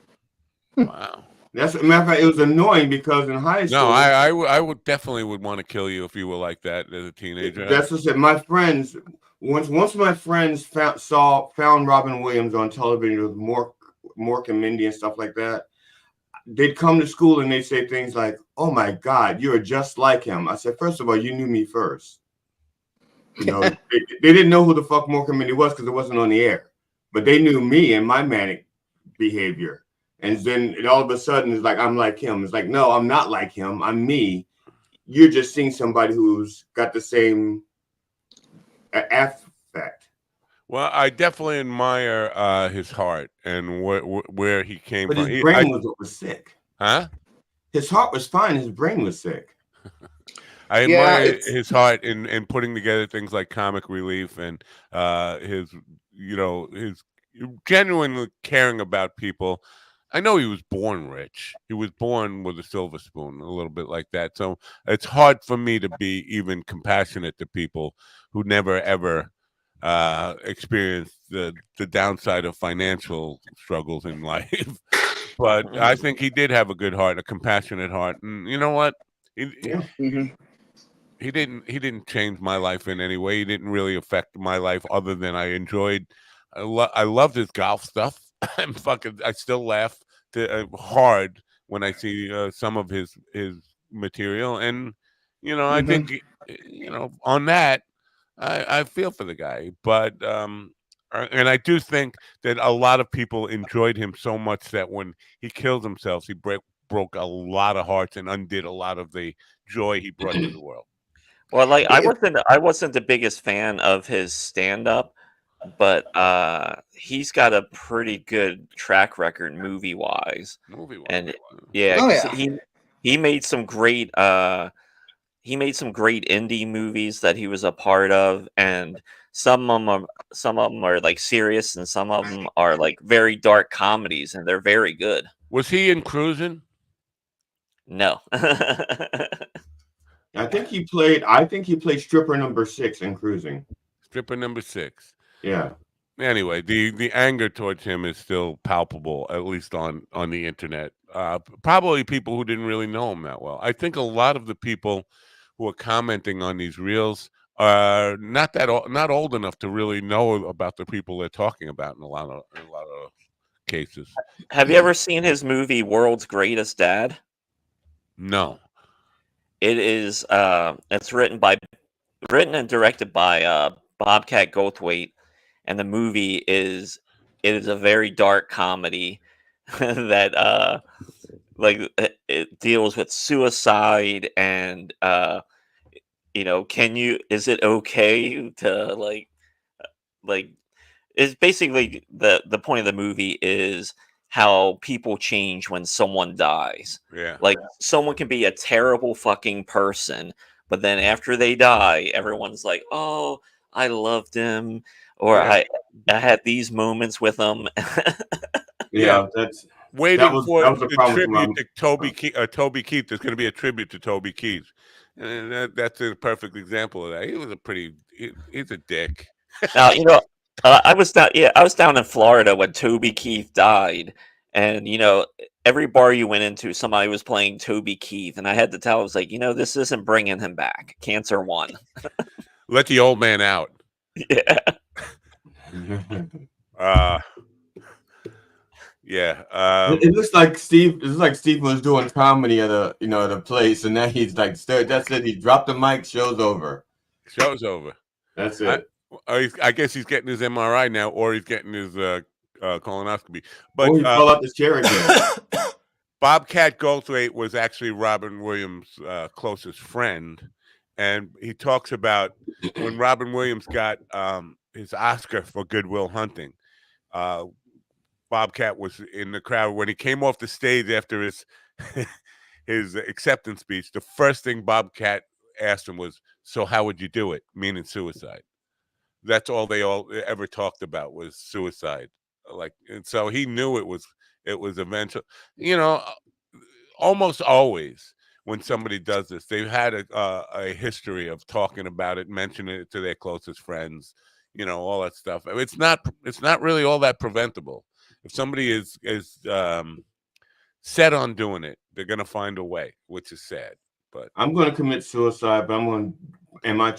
That's a matter of fact. It was annoying because in high school. No, I would definitely want to kill you if you were like that as a teenager. That's what I said. My friends, once my friends found Robin Williams on television with Mork and Mindy and stuff like that, they'd come to school and they'd say things like, "Oh my God, you're just like him." I said, first of all, you knew me first. They didn't know who the fuck Mork and Mindy was because it wasn't on the air, but they knew me and my manic behavior. And then all of a sudden, it's like, I'm like him. It's like, no, I'm not like him. I'm me. You're just seeing somebody who's got the same affect. Well, I definitely admire his heart and where he came from. But his brain was sick. Huh? His heart was fine. His brain was sick. I admire his heart in putting together things like comic relief and his genuinely caring about people. I know he was born rich. He was born with a silver spoon, a little bit like that. So it's hard for me to be even compassionate to people who never, ever experienced the downside of financial struggles in life. But I think he did have a good heart, a compassionate heart, and you know what? He didn't change my life in any way. He didn't really affect my life other than I enjoyed. I loved his golf stuff. I still laugh hard when I see some of his material, and I think on that I feel for the guy, but and I do think that a lot of people enjoyed him so much that when he killed himself, he broke a lot of hearts and undid a lot of the joy he brought to the world. Well, like I wasn't the biggest fan of his stand up, but he's got a pretty good track record movie wise. And yeah, Oh, 'cause yeah. he made some great indie movies that he was a part of, and some of them are like serious, and some of them are like very dark comedies, and they're very good. Was he in Cruising? No. I think he played stripper number 6 in Cruising. Stripper number 6. Yeah. Anyway, the anger towards him is still palpable, at least on the internet. Probably people who didn't really know him that well. I think a lot of the people who are commenting on these reels are not old enough to really know about the people they're talking about in a lot of cases. Have you ever seen his movie World's Greatest Dad? No. It is it's written and directed by Bobcat Goldthwait, and the movie is a very dark comedy that it deals with suicide and is it okay to like it's basically the point of the movie is how people change when someone dies. Yeah. Like someone can be a terrible fucking person, but then after they die, everyone's like, "Oh, I loved him," or I had these moments with him. Yeah, that's waiting for the the problem tribute to Toby Keith. There's going to be a tribute to Toby Keith, and that's a perfect example of that. He was he's a dick. Now I was down in Florida when Toby Keith died, and every bar you went into, somebody was playing Toby Keith, and I had to tell, I was like, this isn't bringing him back. Cancer won. Let the old man out. Yeah. Yeah. It looks like Steve was doing comedy at a place, and now he's like, that's it. He dropped the mic. Show's over. Show's over. That's it. I guess he's getting his MRI now, or he's getting his colonoscopy. But he fell out the chair again. Bobcat Goldthwait was actually Robin Williams' closest friend, and he talks about when Robin Williams got his Oscar for Good Will Hunting. Bobcat was in the crowd when he came off the stage after his acceptance speech. The first thing Bobcat asked him was, "So how would you do it?" Meaning suicide. That's all they ever talked about was suicide. And so he knew it was eventual. Almost always when somebody does this, they've had a history of talking about it, mentioning it to their closest friends. All that stuff. It's not really all that preventable. If somebody is set on doing it, they're going to find a way, which is sad. But I'm going to commit suicide, but and my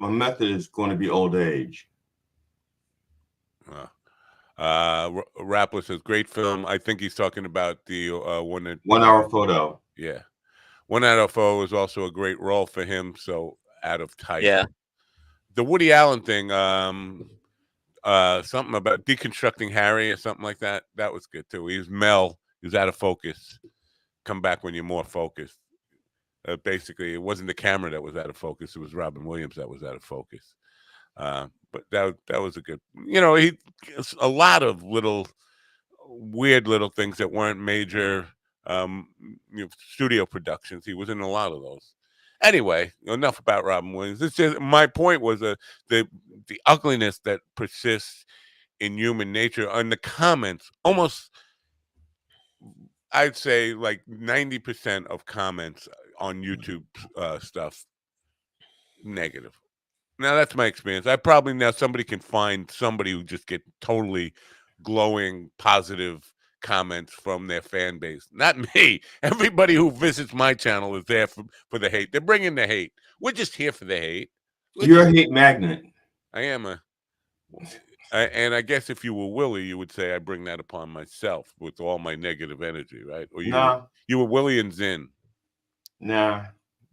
method is going to be old age. Rappler says, great film. I think he's talking about the 1 Hour Photo. Yeah. 1 Hour Photo was also a great role for him. So Out of Type. Yeah. The Woody Allen thing, something about deconstructing Harry or something like that. That was good too. He was Mel. He was out of focus. Come back when you're more focused. Basically, it wasn't the camera that was out of focus. It was Robin Williams that was out of focus. But that was a good. He a lot of little weird little things that weren't major studio productions. He was in a lot of those. Anyway, enough about Robin Williams. It's just my point was the ugliness that persists in human nature. On the comments, almost I'd say like 90% of comments on YouTube stuff negative. Now that's my experience. Now somebody can find somebody who just get totally glowing positive comments from their fan base. Not me. Everybody who visits my channel is there for the hate. They're bringing the hate. We're just here for the hate. You're a hate magnet. I am and I guess if you were Willie, you would say I bring that upon myself with all my negative energy, right? Or you were Willie and Zinn. Nah.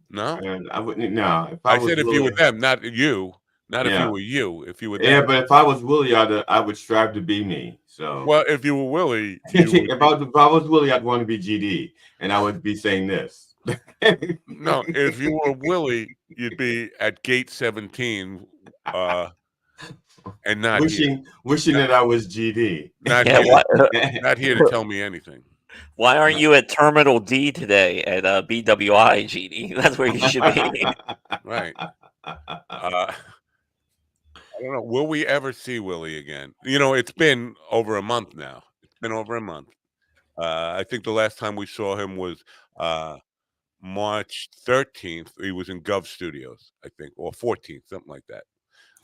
No? I wouldn't. No. If I said if you were them, not you. Not if you were you. If you were them. Yeah, but if I was Willie, I would strive to be me. So. Well, if you were Willie, if I was Willie, I'd want to be GD, and I would be saying this. No, if you were Willie, you'd be at gate 17, and not wishing that I was GD. Not here to tell me anything. Why aren't you at Terminal D today at BWI, GD? That's where you should be. Right. I don't know. Will we ever see Willie again? You know, it's been over a month now. It's been over a month. I think the last time we saw him was March 13th. He was in Gov Studios, I think, or 14th, something like that.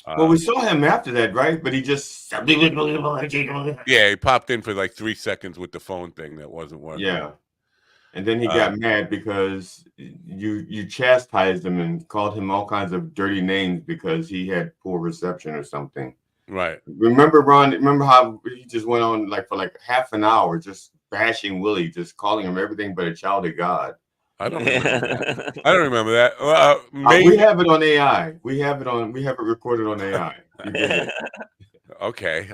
Well, we saw him after that, right? But he just he popped in for like 3 seconds with the phone thing that wasn't working. Yeah, and then he got mad because you chastised him and called him all kinds of dirty names because he had poor reception or something. Right. Remember, Ron? Remember how he just went on for half an hour just bashing Willie, just calling him everything but a child of God. I don't remember that. I don't remember that. Maybe. We have it on AI. We have it recorded on AI. Okay.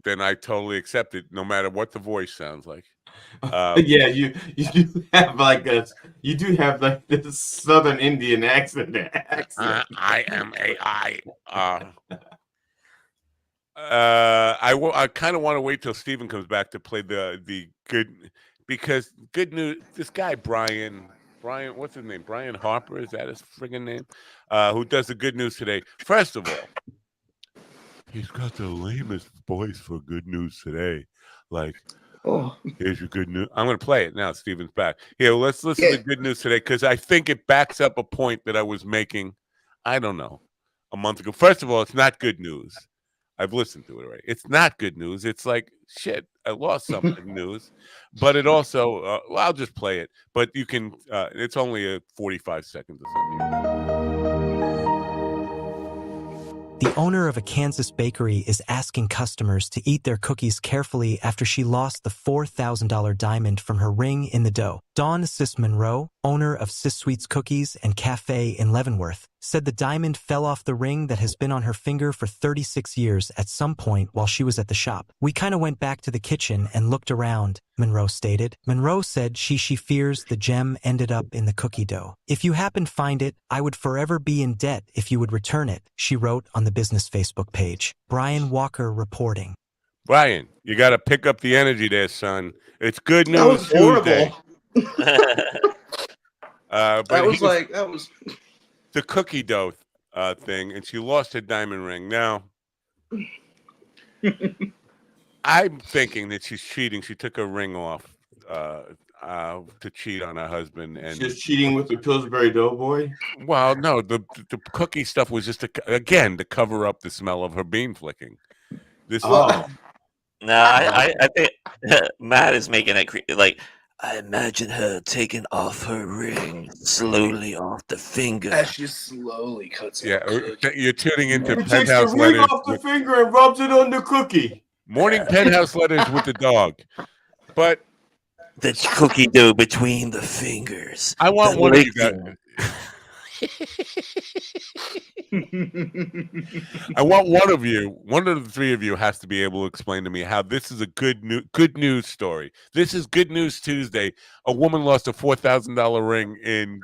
Then I totally accept it, no matter what the voice sounds like. Yeah, you do have this Southern Indian accent. I am AI. I kind of want to wait till Steven comes back to play the good. Because good news, this guy, Brian, what's his name? Brian Harper, is that his friggin' name? Who does the good news today. First of all, he's got the lamest voice for good news today. Here's your good news. I'm going to play it now. Steven's back. Here, let's listen to good news today because I think it backs up a point that I was making, I don't know, a month ago. First of all, it's not good news. I've listened to it already. It's not good news. It's like, shit, I lost something news. But it also, I'll just play it. But you can, it's only 45 seconds or something. The owner of a Kansas bakery is asking customers to eat their cookies carefully after she lost the $4,000 diamond from her ring in the dough. Dawn Sis Monroe, owner of Sis Sweets Cookies and Cafe in Leavenworth, said the diamond fell off the ring that has been on her finger for 36 years at some point while she was at the shop. We kind of went back to the kitchen and looked around, Monroe stated. Monroe said she fears the gem ended up in the cookie dough. If you happen to find it, I would forever be in debt if you would return it, she wrote on the business Facebook page. Brian Walker reporting. Brian, you got to pick up the energy there, son. It's good news Tuesday. That was the cookie dough thing, and she lost her diamond ring. Now, I'm thinking that she's cheating. She took her ring off to cheat on her husband, and she's cheating with the Pillsbury Doughboy. Well, no, the cookie stuff was just to cover up the smell of her bean flicking. I think Matt is making it I imagine her taking off her ring slowly off the finger. As she slowly cuts it. Yeah, you're tuning into He Penthouse takes the ring Letters off the finger and rubs it on the cookie. Morning Penthouse Letters with the dog. But the cookie dough between the fingers. I want one of you guys. I want one of the three of you has to be able to explain to me how this is a good news story. This is Good News Tuesday. A woman lost a $4,000 ring in.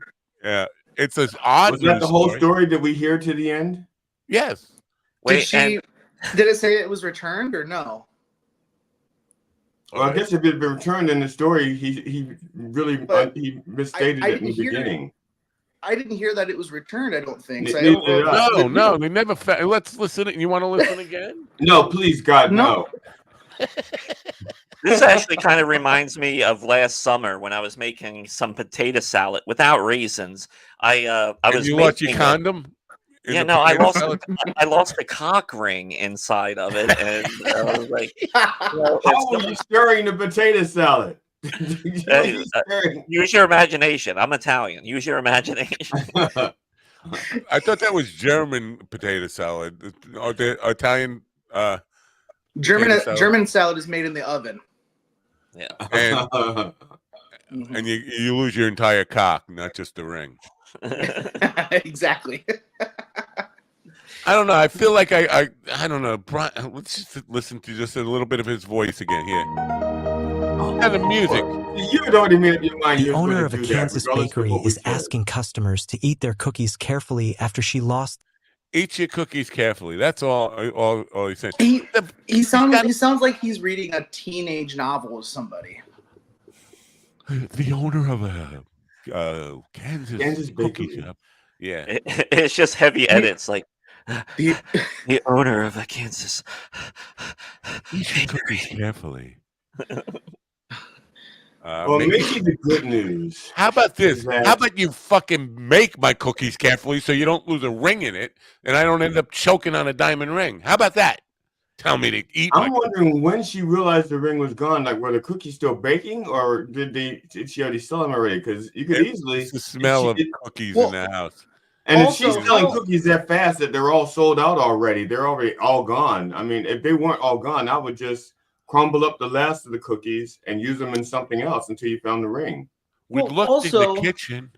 It's an odd. Was that the whole story? Did we hear to the end? Yes. Did it say it was returned or no? Well, I guess if it had been returned in the story, he really he misstated it in the beginning. I didn't hear that it was returned. I don't think. So No, they never. Let's listen. You want to listen again? No, please, God, no. This actually kind of reminds me of last summer when I was making some potato salad without raisins. I was. You lost your condom Yeah, no, I lost the cock ring inside of it, and I was like, how were you stirring the potato salad? Use your imagination. I'm Italian. Use your imagination. I thought that was German potato salad. Or the Italian German salad is made in the oven. Yeah. And you lose your entire cock, not just the ring. Exactly. I don't know. I feel like I don't know. Brian, let's just listen to just a little bit of his voice again here. And the music. You had already made up your mind. The owner of a Kansas bakery is asking customers to eat their cookies carefully after she lost. Eat your cookies carefully. That's all he's saying. He sounds like he's reading a teenage novel with somebody. The owner of a Kansas cookie shop. Yeah. It's just heavy edits, like the owner of a Kansas. Eat your cookies carefully. Well, maybe the good news. How about this? How about you fucking make my cookies carefully so you don't lose a ring in it and I don't end up choking on a diamond ring? How about that? Tell me to eat. I'm wondering when she realized the ring was gone. Like, were the cookies still baking, or did she already sell them already? Because you could easily the smell of cookies in the house. And if she's selling cookies that fast that they're all sold out already, they're already all gone. I mean, if they weren't all gone, I would just crumble up the last of the cookies and use them in something else until you found the ring. We looked in the kitchen.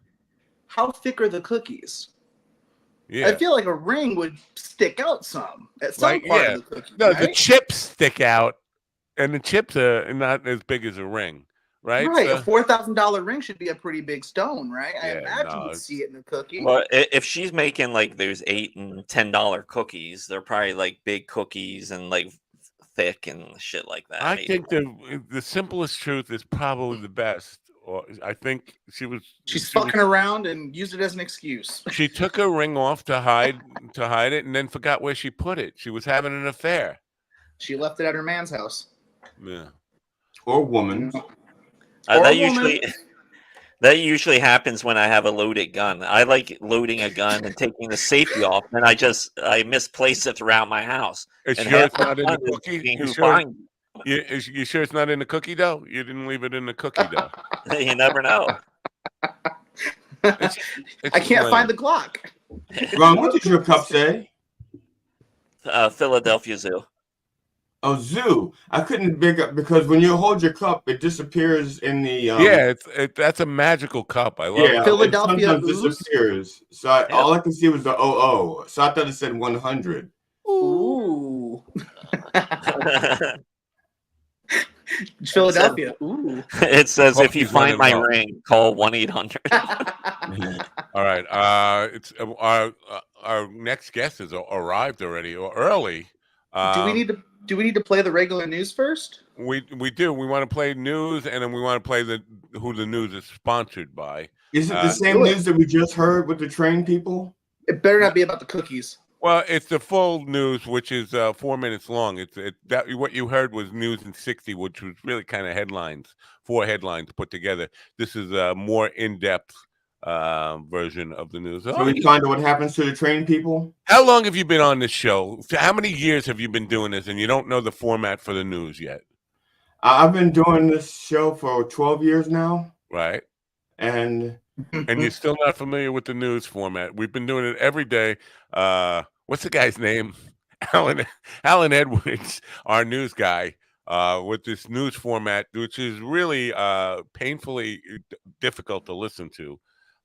How thick are the cookies? Yeah. I feel like a ring would stick out some at some part of the cookie. No, right? the chips stick out, and the chips are not as big as a ring, right? Right. So, a $4,000 ring should be a pretty big stone, right? I Yeah, imagine no, you'd see it in the cookie. Well, if she's making like those $8 and $10 cookies, they're probably like big cookies and like thick and shit like that. I think the simplest truth is probably the best. Or I think she's fucking around and used it as an excuse. She took her ring off to hide it, and then forgot where she put it. She was having an affair. She left it at her man's house. Yeah, or woman. That usually happens when I have a loaded gun. I like loading a gun and taking the safety off, and I misplace it throughout my house. Is and sure it's not in the cookie? You sure it's not in the cookie dough? You didn't leave it in the cookie dough. You never know. I can't find the Glock. Ron, what did your cup say? Philadelphia Zoo. Oh, zoo. I couldn't pick up because when you hold your cup, it disappears in the. That's a magical cup. I love it. Philadelphia sometimes disappears. So all I could see was the 00. So I thought it said 100. Ooh. Philadelphia. Ooh. It says if you find my ring, call 1-800. All right. It's our next guest has arrived already or early. Do we need to play the regular news first? We do. We want to play news, and then we want to play who the news is sponsored by. Is it the same news that we just heard with the train people? It better not be about the cookies. Well, it's the full news, which is 4 minutes long. What you heard was news in 60, which was really kind of headlines, 4 headlines put together. This is a more in-depth version of the news. So we find out what happens to the train people. How long have you been on this show? How many years have you been doing this, and you don't know the format for the news yet? I've been doing this show for 12 years now. Right. And you're still not familiar with the news format. We've been doing it every day. What's the guy's name? Alan Edwards, our news guy, with this news format, which is really painfully difficult to listen to.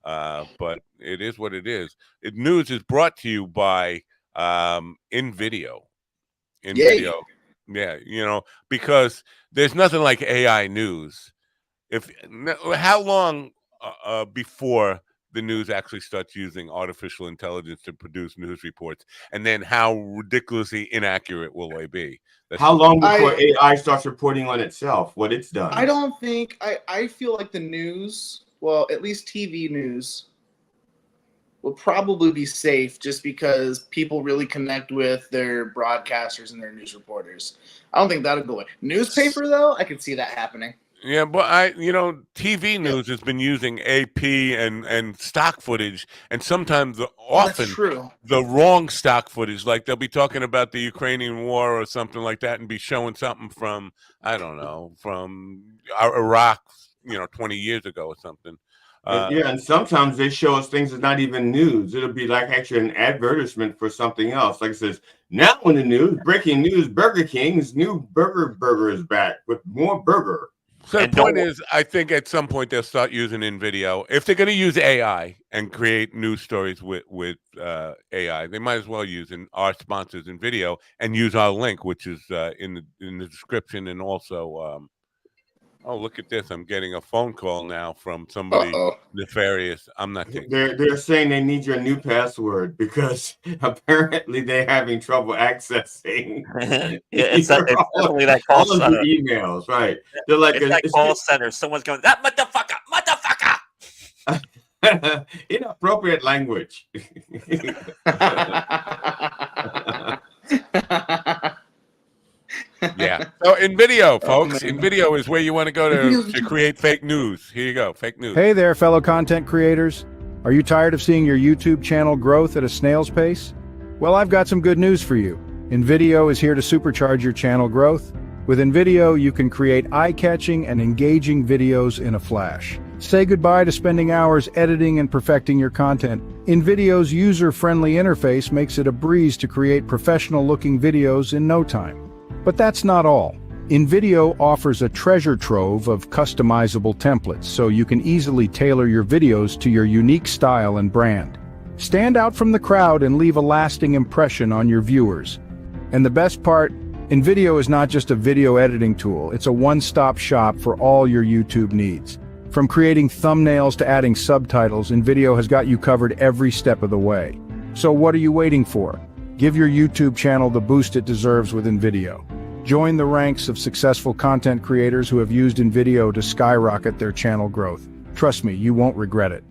But it is what it is. News is brought to you by In Video. Video. Yeah, because there's nothing like AI news. How long before the news actually starts using artificial intelligence to produce news reports, and then how ridiculously inaccurate will they be? How long before AI starts reporting on itself what it's done? I don't think I feel like the news, well, at least TV news, will probably be safe just because people really connect with their broadcasters and their news reporters. I don't think that'll go away. Newspaper, though, I could see that happening. Yeah, but TV news has been using AP and stock footage, and sometimes often the wrong stock footage. Like they'll be talking about the Ukrainian war or something like that, and be showing something from from Iraq, 20 years ago or something. And sometimes they show us things that's not even news. It'll be like actually an advertisement for something else. Like it says, now in the news, breaking news, Burger King's new burger is back with more burger. So the point is, I think at some point they'll start using in video. If they're going to use AI and create news stories with AI, they might as well use our sponsors in video and use our link, which is in the description, and also. Oh, look at this! I'm getting a phone call now from somebody nefarious. I'm not taking. They're saying they need your new password because apparently they're having trouble accessing. It's definitely that call center. Emails, right? They're like it's that call center. Someone's going, that motherfucker. Inappropriate language. Yeah. So in video, folks, in video is where you want to go to create fake news. Here you go, fake news. Hey there, fellow content creators. Are you tired of seeing your YouTube channel growth at a snail's pace? Well, I've got some good news for you. InVideo is here to supercharge your channel growth. With InVideo, you can create eye-catching and engaging videos in a flash. Say goodbye to spending hours editing and perfecting your content. InVideo's user-friendly interface makes it a breeze to create professional-looking videos in no time. But that's not all. InVideo offers a treasure trove of customizable templates so you can easily tailor your videos to your unique style and brand. Stand out from the crowd and leave a lasting impression on your viewers. And the best part, InVideo is not just a video editing tool, it's a one-stop shop for all your YouTube needs. From creating thumbnails to adding subtitles, InVideo has got you covered every step of the way. So what are you waiting for? Give your YouTube channel the boost it deserves with InVideo. Join the ranks of successful content creators who have used InVideo to skyrocket their channel growth. Trust me, you won't regret it.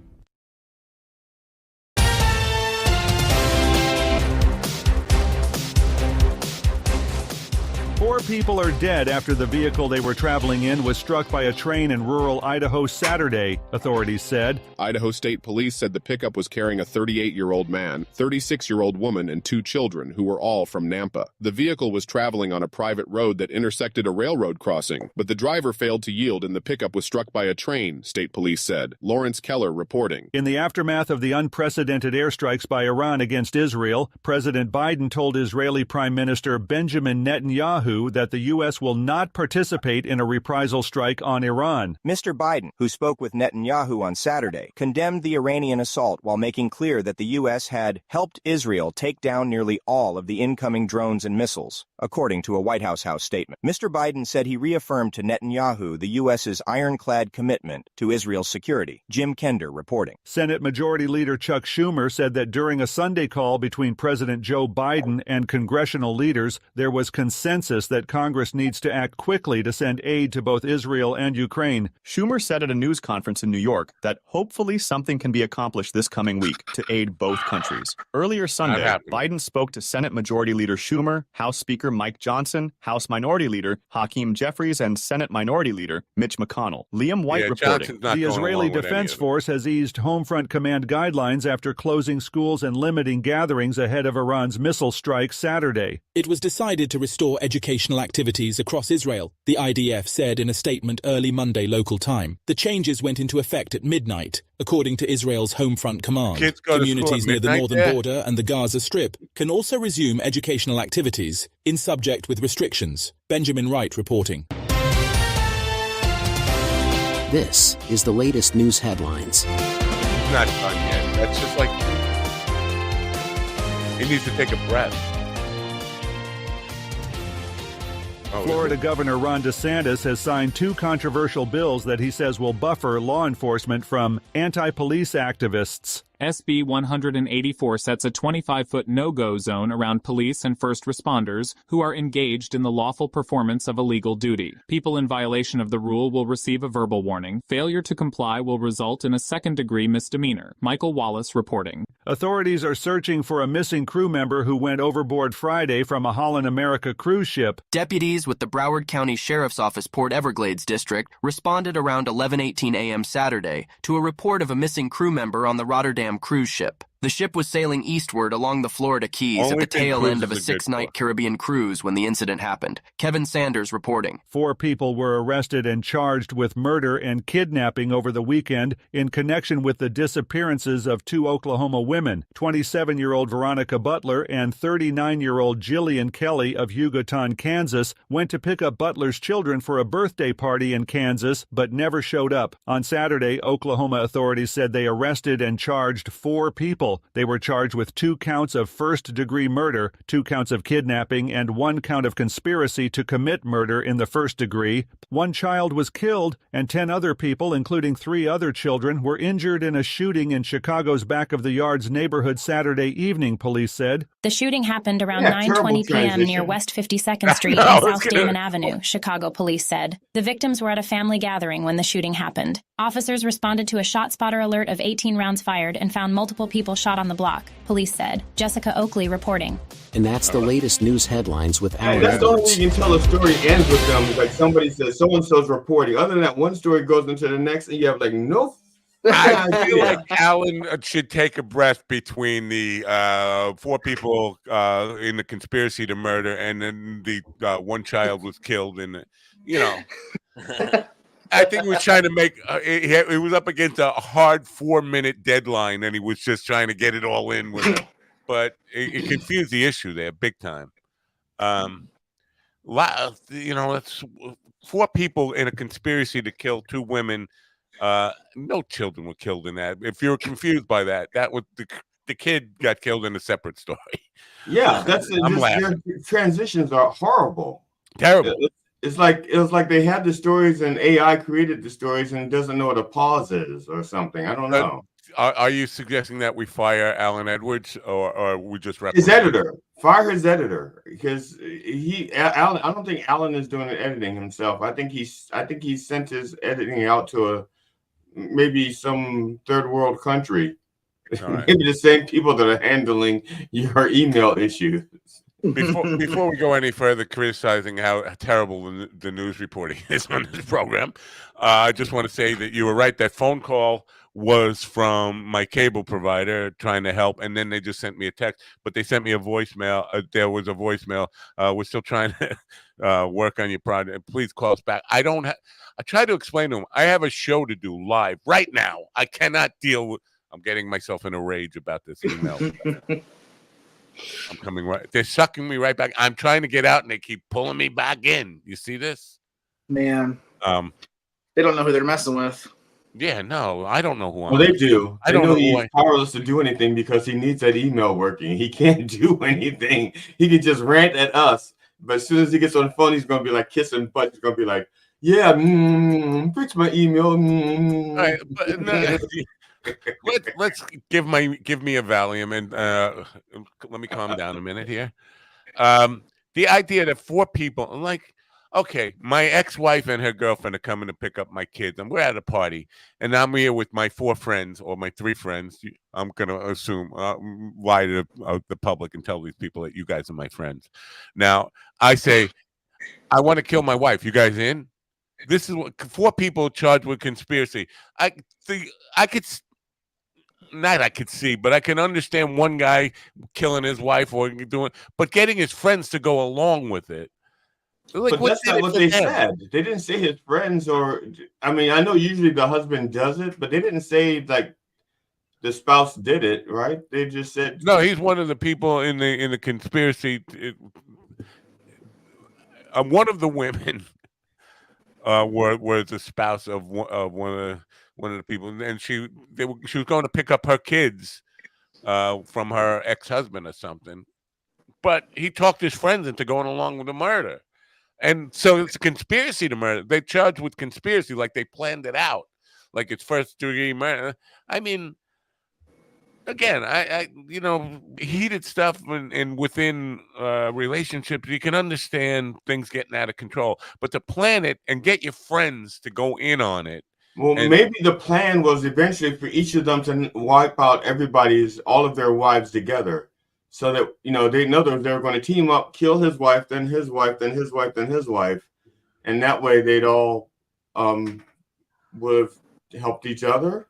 Four people are dead after the vehicle they were traveling in was struck by a train in rural Idaho Saturday, authorities said. Idaho State Police said the pickup was carrying a 38-year-old man, 36-year-old woman, and 2 children, who were all from Nampa. The vehicle was traveling on a private road that intersected a railroad crossing, but the driver failed to yield and the pickup was struck by a train, state police said. Lawrence Keller reporting. In the aftermath of the unprecedented airstrikes by Iran against Israel, President Biden told Israeli Prime Minister Benjamin Netanyahu that the U.S. will not participate in a reprisal strike on Iran. Mr. Biden, who spoke with Netanyahu on Saturday, condemned the Iranian assault while making clear that the U.S. had helped Israel take down nearly all of the incoming drones and missiles, according to a White House statement. Mr. Biden said he reaffirmed to Netanyahu the U.S.'s ironclad commitment to Israel's security. Jim Kender reporting. Senate Majority Leader Chuck Schumer said that during a Sunday call between President Joe Biden and congressional leaders, there was consensus that Congress needs to act quickly to send aid to both Israel and Ukraine. Schumer said at a news conference in New York that hopefully something can be accomplished this coming week to aid both countries. Earlier Sunday, Biden spoke to Senate Majority Leader Schumer, House Speaker Mike Johnson, House Minority Leader Hakeem Jeffries, and Senate Minority Leader Mitch McConnell. Liam White reporting. The Israeli Defense Force has eased Homefront Command guidelines after closing schools and limiting gatherings ahead of Iran's missile strike Saturday. It was decided to restore educational activities across Israel, the IDF said in a statement early Monday local time. The changes went into effect at midnight, according to Israel's Homefront Command. Communities near the northern border and the Gaza Strip can also resume educational activities, in subject with restrictions. Benjamin Wright reporting. This is the latest news headlines. He's not done yet. That's just like... He needs to take a breath. Florida Governor Ron DeSantis has signed 2 controversial bills that he says will buffer law enforcement from anti-police activists. SB 184 sets a 25-foot no-go zone around police and first responders who are engaged in the lawful performance of a legal duty. People in violation of the rule will receive a verbal warning. Failure to comply will result in a second-degree misdemeanor. Michael Wallace reporting. Authorities are searching for a missing crew member who went overboard Friday from a Holland America cruise ship. Deputies with the Broward County Sheriff's Office Port Everglades District responded around 11:18 a.m. Saturday to a report of a missing crew member on the Rotterdam cruise ship. The ship was sailing eastward along the Florida Keys at the tail end of a 6-night Caribbean cruise when the incident happened. Kevin Sanders reporting. 4 people were arrested and charged with murder and kidnapping over the weekend in connection with the disappearances of 2 Oklahoma women, 27-year-old Veronica Butler and 39-year-old Jillian Kelly of Hugoton, Kansas, went to pick up Butler's children for a birthday party in Kansas, but never showed up. On Saturday, Oklahoma authorities said they arrested and charged 4 people. They were charged with 2 counts of first-degree murder, 2 counts of kidnapping, and 1 count of conspiracy to commit murder in the first degree. 1 child was killed, and 10 other people, including 3 other children, were injured in a shooting in Chicago's back-of-the-yards neighborhood Saturday evening, police said. The shooting happened around 9:20 p.m. near West 52nd Street No, and South it's Damon Avenue, Chicago police said. The victims were at a family gathering when the shooting happened. Officers responded to a ShotSpotter alert of 18 rounds fired and found multiple people shot on the block, police said. Jessica Oakley reporting. And that's the latest news headlines with Alan That's the only Edwards. way you can tell a story ends with them. Like somebody says, so-and-so's reporting. Other than that, one story goes into the next, and you have like no. I feel like Alan should take a breath between the 4 people in the conspiracy to murder, and then the 1 child was killed in the, I think he was trying to make he was up against a hard 4-minute deadline, and he was just trying to get it all in with it. But it confused the issue there big time. That's 4 people in a conspiracy to kill 2 women. No children were killed in that. If you're confused by that, that was the kid got killed in a separate story. Yeah, that's it. Their transitions are horrible, terrible. It was like they had the stories and AI created the stories and doesn't know what a pause is or something. I don't know. Are you suggesting that we fire Alan Edwards, or we just his editor? Fire his editor, because Alan. I don't think Alan is doing the editing himself. I think he sent his editing out to maybe some third world country. Right. Maybe the same people that are handling your email issues. Before we go any further criticizing how terrible the news reporting is on this program, I just want to say that you were right. That phone call was from my cable provider trying to help, and then they just sent me a text, but they sent me a voicemail. There was a voicemail. We're still trying to work on your project. Please call us back. I try to explain to them, I have a show to do live right now. I cannot deal with. I'm getting myself in a rage about this email. I'm coming right. They're sucking me right back. I'm trying to get out, and they keep pulling me back in. You see this? Man. They don't know who they're messing with. Yeah, no, I don't know who. Well, they do. I don't know he's powerless to do anything because he needs that email working. He can't do anything. He can just rant at us, but as soon as he gets on the phone, he's gonna be like kissing butt. He's gonna be like, "Yeah, fix my email." All right, but no, let's give me a Valium and let me calm down a minute here. The idea that 4 people, like, okay, my ex-wife and her girlfriend are coming to pick up my kids, and we're at a party, and I'm here with my 4 friends or my 3 friends. I'm gonna assume lie to the public and tell these people that you guys are my friends. Now I say, I want to kill my wife. You guys in? This is what 4 people charged with conspiracy. I could see, but I can understand one guy killing his wife or doing, but getting his friends to go along with it. Like, but that's not what they said. They didn't say his friends, or I mean, I know usually the husband does it, but they didn't say like the spouse did it, right? They just said no. He's one of the people in the conspiracy. One of the women was the spouse of one of the people, and she was going to pick up her kids from her ex-husband or something, but he talked his friends into going along with the murder, and so it's a conspiracy to murder. They charged with conspiracy, like they planned it out, like it's first-degree murder. I mean, again, I heated stuff and within relationships, you can understand things getting out of control. But to plan it and get your friends to go in on it. Well, maybe the plan was eventually for each of them to wipe out all of their wives together, so that they know that they were going to team up, kill his wife, then his wife, then his wife, then his wife, and that way they'd all would have helped each other.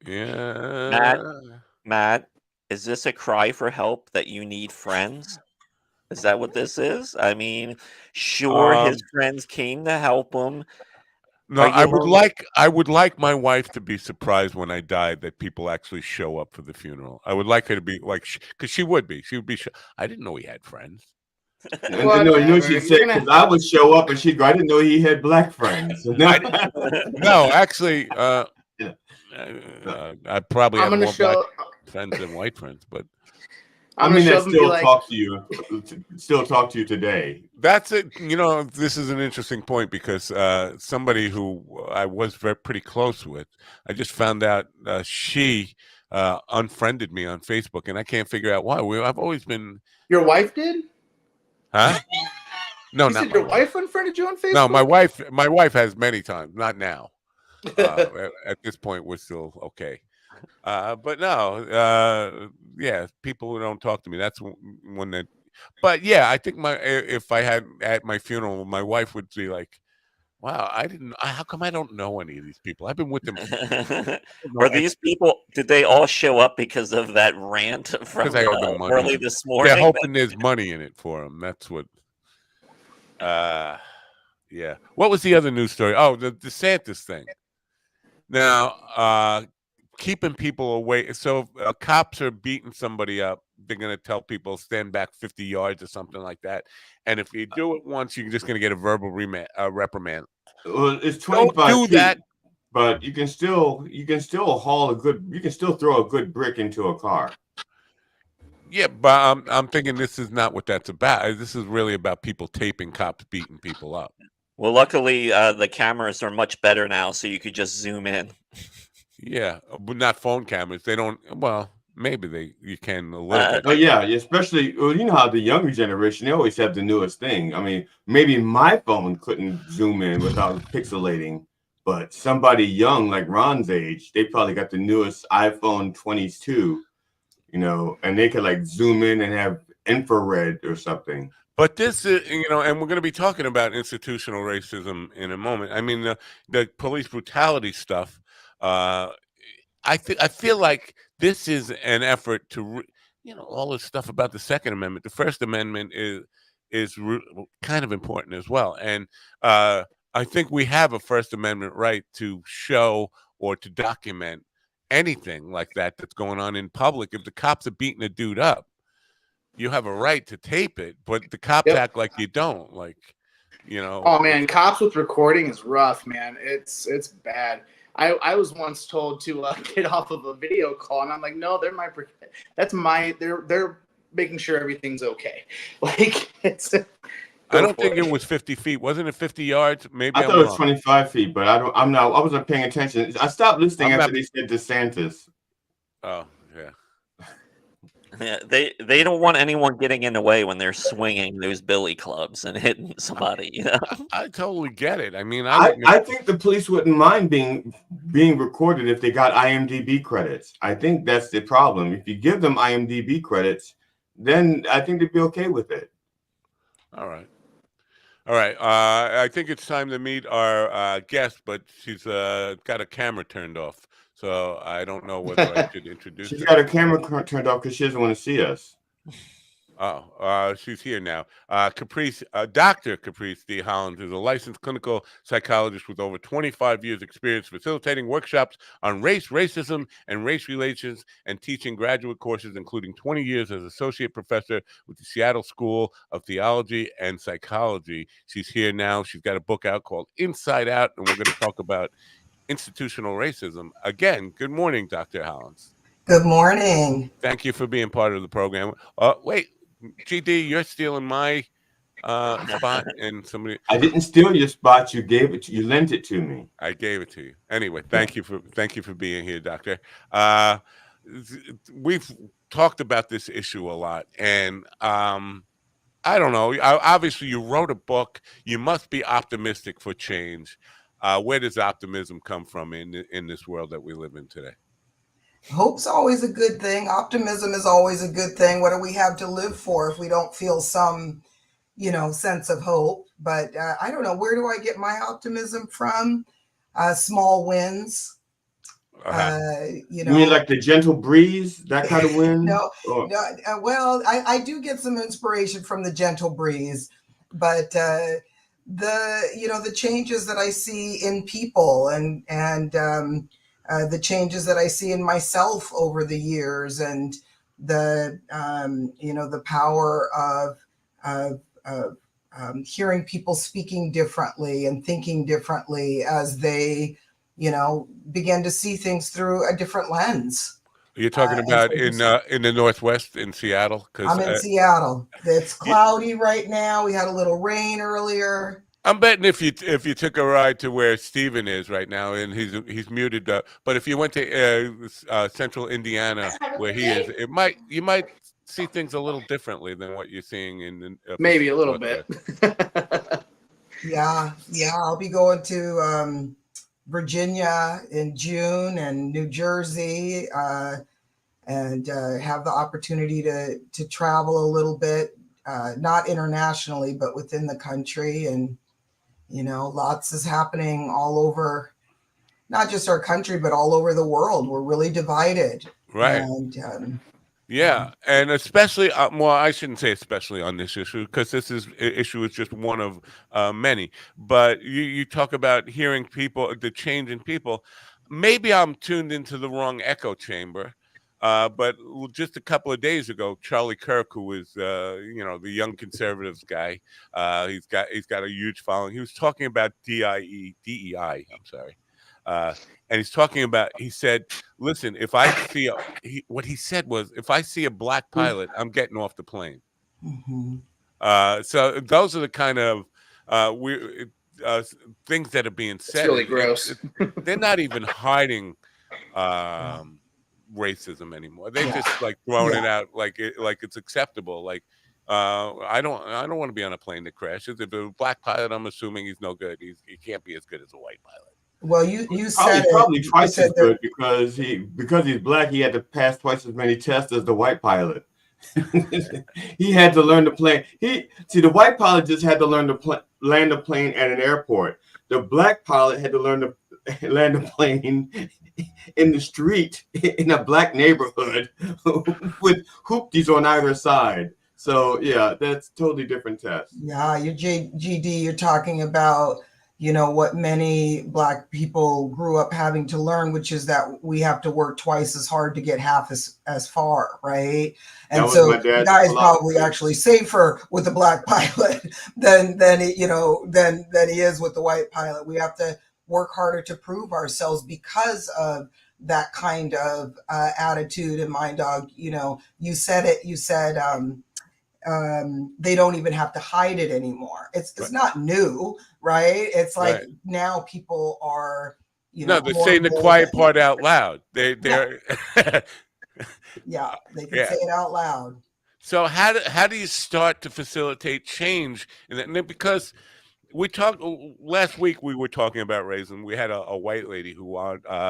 Yeah. Matt, is this a cry for help that you need friends? Is that what this is? I mean, sure, his friends came to help him. No, I would like my wife to be surprised when I died that people actually show up for the funeral. I would like her to be like, because she would be. I didn't know he had friends. No, she'd say, because I would show up and she'd go, I didn't know he had black friends. No, actually, I probably have more black friends than white friends, but that still talk to you today. That's it. This is an interesting point because somebody who I was pretty close with, I just found out she unfriended me on Facebook, and I can't figure out why. I've always been. Your wife did? Huh? No, you not said your wife unfriended you on Facebook. No, my wife has many times. Not now. At this point, we're still okay. But no, yeah, people who don't talk to me. That's when that. But yeah, I think if I had at my funeral, my wife would be like, "Wow, how come I don't know any of these people? I've been with them." Were these people? Did they all show up because of that rant from early this morning? They're hoping there's money in it for them. That's what. Yeah. What was the other news story? Oh, the DeSantis thing. Now, keeping people away. So if cops are beating somebody up, they're going to tell people stand back 50 yards or something like that. And if you do it once, you're just going to get a verbal reprimand. Well, it's 25 Don't do feet, that. But you can still throw a good brick into a car. Yeah, but I'm thinking this is not what that's about. This is really about people taping cops beating people up. Well, luckily, the cameras are much better now, so you could just zoom in. Yeah, but not phone cameras. They don't. Well, maybe you can a little bit. Oh yeah, especially how the younger generation, they always have the newest thing. I mean, maybe my phone couldn't zoom in without pixelating, but somebody young like Ron's age, they probably got the newest iPhone 22, and they could like zoom in and have infrared or something. But this is, and we're going to be talking about institutional racism in a moment. I mean, the police brutality stuff. I feel like this is an effort to, all this stuff about the Second Amendment. The First Amendment is kind of important as well, and I think we have a First Amendment right to show or to document anything like that's going on in public. If the cops are beating a dude up, you have a right to tape it, but the cops act like you don't. Like, Oh man, cops with recording is rough, man. It's bad. I was once told to get off of a video call, and I'm like, no, they're making sure everything's okay. Like it's. I don't think it was 50 feet. Wasn't it 50 yards? Maybe I thought it was 25 feet, but I wasn't paying attention. I stopped listening after they said DeSantis. Oh yeah. Yeah, they don't want anyone getting in the way when they're swinging those billy clubs and hitting somebody. I totally get it. I mean, I think the police wouldn't mind being recorded if they got IMDb credits. I think that's the problem. If you give them IMDb credits, then I think they'd be okay with it. All right. I think it's time to meet our guest, but she's got a camera turned off. So I don't know whether I should introduce her. She's got her camera turned off because she doesn't want to see us. Oh, she's here now. Dr. Caprice D. Hollins is a licensed clinical psychologist with over 25 years experience facilitating workshops on race, racism, and race relations and teaching graduate courses, including 20 years as associate professor with the Seattle School of Theology and Psychology. She's here now. She's got a book out called Inside Out, and we're going to talk about institutional racism. Again, good morning, Dr. Hollins. Good morning. Thank you for being part of the program. Wait, GD, you're stealing my spot, and somebody. I didn't steal your spot. You gave it. You lent it to me. I gave it to you. Anyway, thank you for being here, Doctor. we've talked about this issue a lot, and I don't know. Obviously, you wrote a book. You must be optimistic for change. Where does optimism come from in this world that we live in today? Hope's always a good thing. Optimism is always a good thing. What do we have to live for if we don't feel some, sense of hope? But I don't know. Where do I get my optimism from? Small wins. You mean like the gentle breeze, that kind of wind? No. Well, I do get some inspiration from the gentle breeze, but the changes that I see in people and the changes that I see in myself over the years, and the the power of hearing people speaking differently and thinking differently as they begin to see things through a different lens. You're talking about in the Northwest, in Seattle? I'm in Seattle. It's cloudy right now. We had a little rain earlier. I'm betting if you took a ride to where Steven is right now, and he's muted, but if you went to central Indiana where he is, you might see things a little differently than what you're seeing in maybe a little bit. Yeah, I'll be going to Virginia in June and New Jersey, and have the opportunity to travel a little bit, not internationally, but within the country. And, lots is happening all over, not just our country, but all over the world. We're really divided. Right. And, yeah, and especially, well, I shouldn't say especially on this issue, because this issue is just one of many. But you talk about hearing people, the change in people. Maybe I'm tuned into the wrong echo chamber, but just a couple of days ago, Charlie Kirk, who was the young conservatives guy, he's got a huge following. He was talking about DEI. I'm sorry. And he's talking about, he said, listen, if I see what he said was, if I see a black pilot, I'm getting off the plane. Mm-hmm. So those are the kind of things that are being said. It's really gross. They're not even hiding racism anymore. They just like throwing it out like it's acceptable. Like I don't want to be on a plane that crashes. If a black pilot, I'm assuming he's no good. He can't be as good as a white pilot. Well, you said probably twice as good because he's black. He had to pass twice as many tests as the white pilot. He had to learn to plane. The white pilot just had to learn to land a plane at an airport. The black pilot had to learn to land a plane in the street in a black neighborhood with hoopties on either side. So yeah, that's totally different test. Yeah, your GD, you're talking about what many black people grew up having to learn, which is that we have to work twice as hard to get half as far, right? And so the guy's probably actually safer with the black pilot than he is with the white pilot. We have to work harder to prove ourselves because of that kind of attitude. And Mind Dog, you said it. You said they don't even have to hide it anymore. It's not new, right? It's like now people are, they're saying the quiet part out loud. They're yeah, they can say it out loud. So how do you start to facilitate change? And because we talked last week, we were talking about racism. We had a white lady who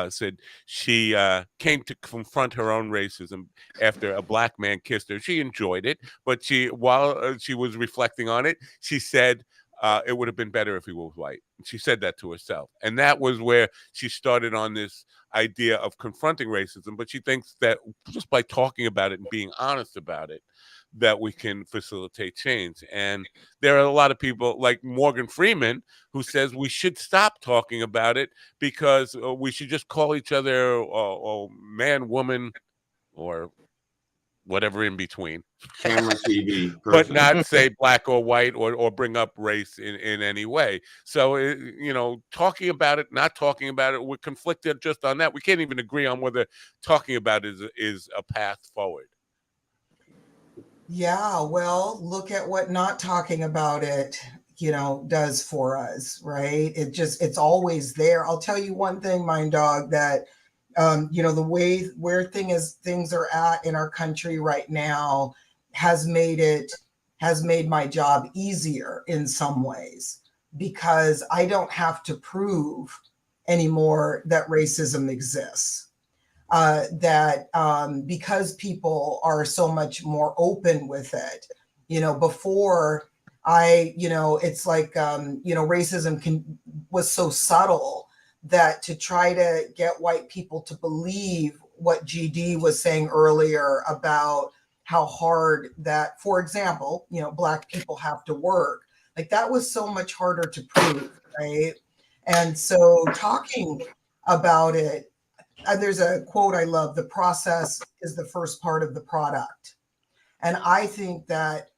said she came to confront her own racism after a black man kissed her. She enjoyed it, but while she was reflecting on it, she said it would have been better if he was white. She said that to herself, and that was where she started on this idea of confronting racism. But she thinks that just by talking about it and being honest about it, that we can facilitate change. And there are a lot of people like Morgan Freeman who says we should stop talking about it because we should just call each other man, woman, or whatever in between. Camera, TV, but not say black or white or bring up race in any way. So, talking about it, not talking about it, we're conflicted just on that. We can't even agree on whether talking about it is a path forward. Yeah, well, look at what not talking about it, does for us, right? It's always there. I'll tell you one thing, Mind Dog, that the way where things are at in our country right now has made my job easier in some ways, because I don't have to prove anymore that racism exists. Because people are so much more open with it. Before it's like, racism was so subtle that to try to get white people to believe what GD was saying earlier about how hard that, for example, Black people have to work, like that was so much harder to prove, right? And so talking about it, there's a quote I love: the process is the first part of the product. And I think that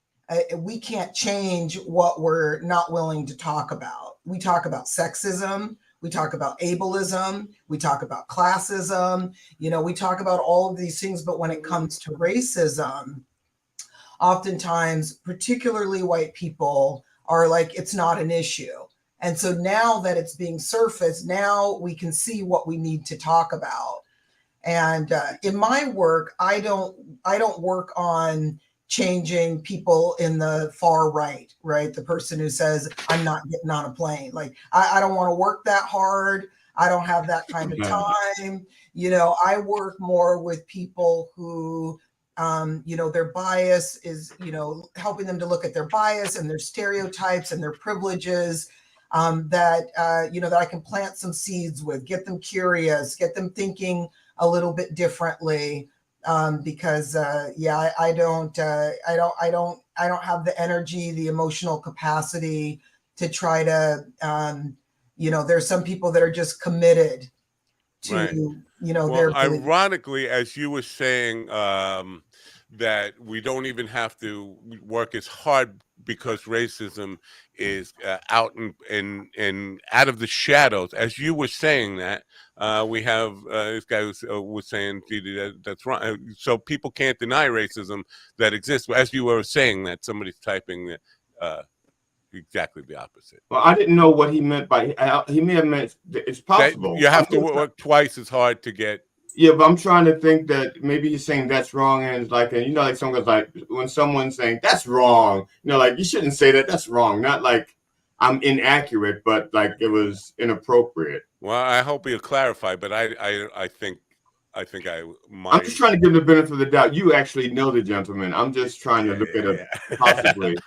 we can't change what we're not willing to talk about. We talk about sexism, we talk about ableism, we talk about classism, we talk about all of these things, but when it comes to racism, oftentimes, particularly white people are like, it's not an issue. And so now that it's being surfaced, now we can see what we need to talk about. And in my work, I don't work on changing people in the far right, the person who says, I'm not getting on a plane. Like, I don't want to work that hard. I don't have that kind of time. I work more with people who, their bias is, helping them to look at their bias and their stereotypes and their privileges, that I can plant some seeds with, get them curious, get them thinking a little bit differently. Because I don't have the energy, the emotional capacity to try to, there's some people that are just committed to, well, their ironically, as you were saying, that we don't even have to work as hard because racism is out and out of the shadows. As you were saying that, we have this guy was saying that's wrong. So people can't deny racism that exists. As you were saying that, somebody's typing that exactly the opposite. Well, I didn't know what he meant by he may have meant it's possible. That you have to work twice as hard to get. Yeah, but I'm trying to think that maybe he's saying that's wrong, and it's like, and like someone's like, when someone's saying that's wrong, like you shouldn't say that. That's wrong. Not like I'm inaccurate, but like it was inappropriate. Well, I hope he'll clarify, but I think I might. I'm just trying to give the benefit of the doubt. You actually know the gentleman. I'm just trying to look at it possibly.